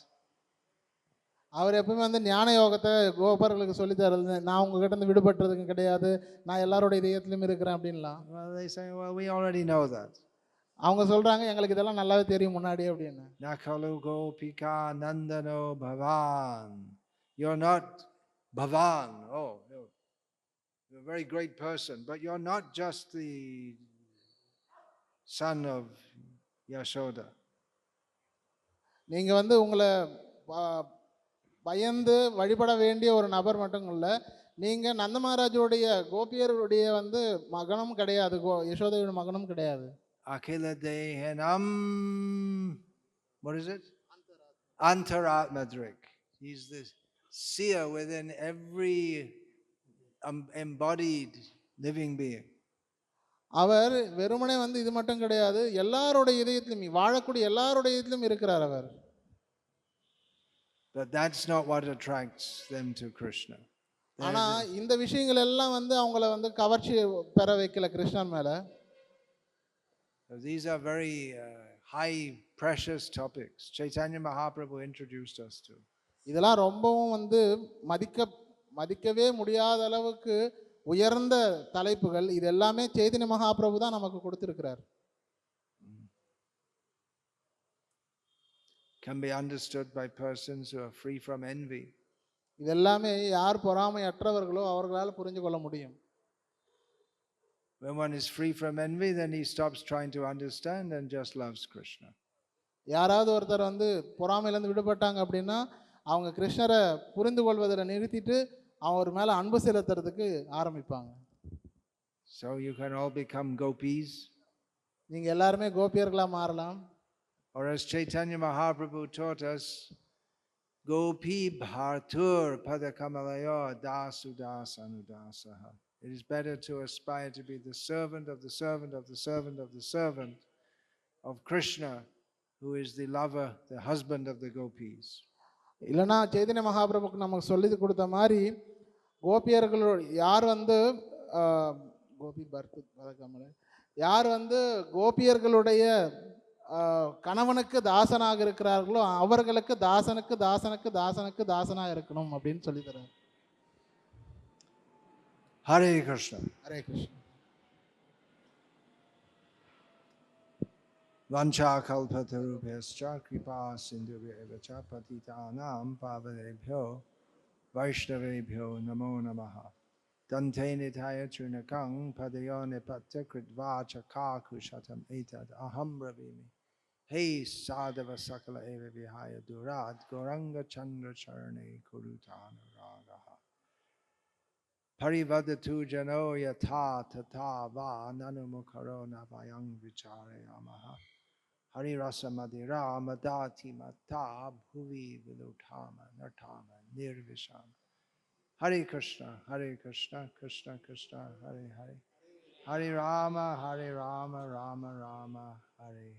அவர் எப்பவுமே வந்து ஞான யோகத்தை கோபர்களுக்கு சொல்லி தரது, நான் உங்ககிட்ட இருந்து விடுபட்டுறதுக்கு கிடையாது, நான் எல்லாரோட இதயத்திலும் இருக்கிறேன் அப்படின்லாம். Well, they say, well, we already know that. அவங்க சொல்றாங்க, எங்களுக்கு இதெல்லாம் நல்லாவே தெரியும் முன்னாடி அப்படின்னு. Nakalu gopika nandano bhavan. You're not bhavan. Oh, you're a very great person, but you're not just the son of Yashoda. நீங்க வந்து உங்களை பயந்து வழிபட வேண்டிய ஒரு நபர் மட்டும் இல்லை, நீங்கள் நந்த மகாராஜோடைய கோபியருடைய வந்து மகனும் கிடையாது, யசோதையோட மகனும் கிடையாது. Akhila dehanam, what is it? Antaratmadrik. He's the seer within every embodied living being. அவர் வெறுமனே வந்து இது மட்டும் கிடையாது, எல்லாரோட இதயத்திலும் வாழக்கூடிய எல்லாரோட இதயத்திலும் இருக்கிறார் அவர். But that's not what attracts them to Krishna. ஆனா இந்த விஷயங்கள் எல்லாம் வந்து அவங்கள வந்து கவர்ச்சி பெற வைக்கல கிருஷ்ணன் மேல. These are very high precious topics Chaitanya Mahaprabhu introduced us to. இதெல்லாம் ரொம்பவும் வந்து மதிக்கவே முடியாத அளவுக்கு உயர்ந்த தலைப்புகள். இது எல்லாமே சைதன்ய மகாபிரபு தான் நமக்கு கொடுத்திருக்கிறார். Can be understood by persons who are free from envy. இது எல்லாமே யார் பொறாமையற்றவர்களோ அவர்களால் புரிந்து கொள்ள முடியும். When one is free from envy, then he stops trying to understand and just loves Krishna. யாராவது ஒருத்தர் வந்து பொறாமையிலேருந்து விடுபட்டாங்க அப்படின்னா அவங்க கிருஷ்ணரை புரிந்து கொள்வதில் நிறுத்திட்டு அவர் மேலே அன்பு செலுத்துறதுக்கு ஆரம்பிப்பாங்க. So you can all become gopis. நீங்கள் எல்லாருமே கோபியர்களாக மாறலாம். Or as Chaitanya Mahaprabhu taught us, Gopi bhartur padakamalayo dasudas anudasaha. It is better to aspire to be the servant of the servant of the servant of the servant of Krishna, who is the lover, the husband of the gopis. இல்லைனா சைதன்ய மகாபிரபுக்கு நமக்கு சொல்லி கொடுத்த மாதிரி கோபியர்களோட யார் வந்து கோபி பர்த்து யார் வந்து கோபியர்களுடைய கணவனுக்கு தாசனாக இருக்கிறார்களோ அவர்களுக்கு தாசனுக்கு தாசனுக்கு தாசனுக்கு தாசனாக இருக்கணும் அப்படின்னு சொல்லி தரார். Hare Krishna. Hare Krishna. Vancha kalpatarubhyascha kripa sindhubhyeva patitanam pavanebhyo vaishnavebhyo namo namaha. Dante nithaya chunakang padayo nipatya kritva chakakushatam etad aham ravimi. Hey sadhava sakala eva vihaya durad goranga chandra charane kurutana ragaha. Parivadatu jano yatha tata va nanumukaro navayang vicharayamaha. Hari rasa madira madati mata bhuvi vilutama nartama nirvishama. Hare Krishna, Krishna Krishna, Hare Hare. Hare Rama, Rama Rama, Hare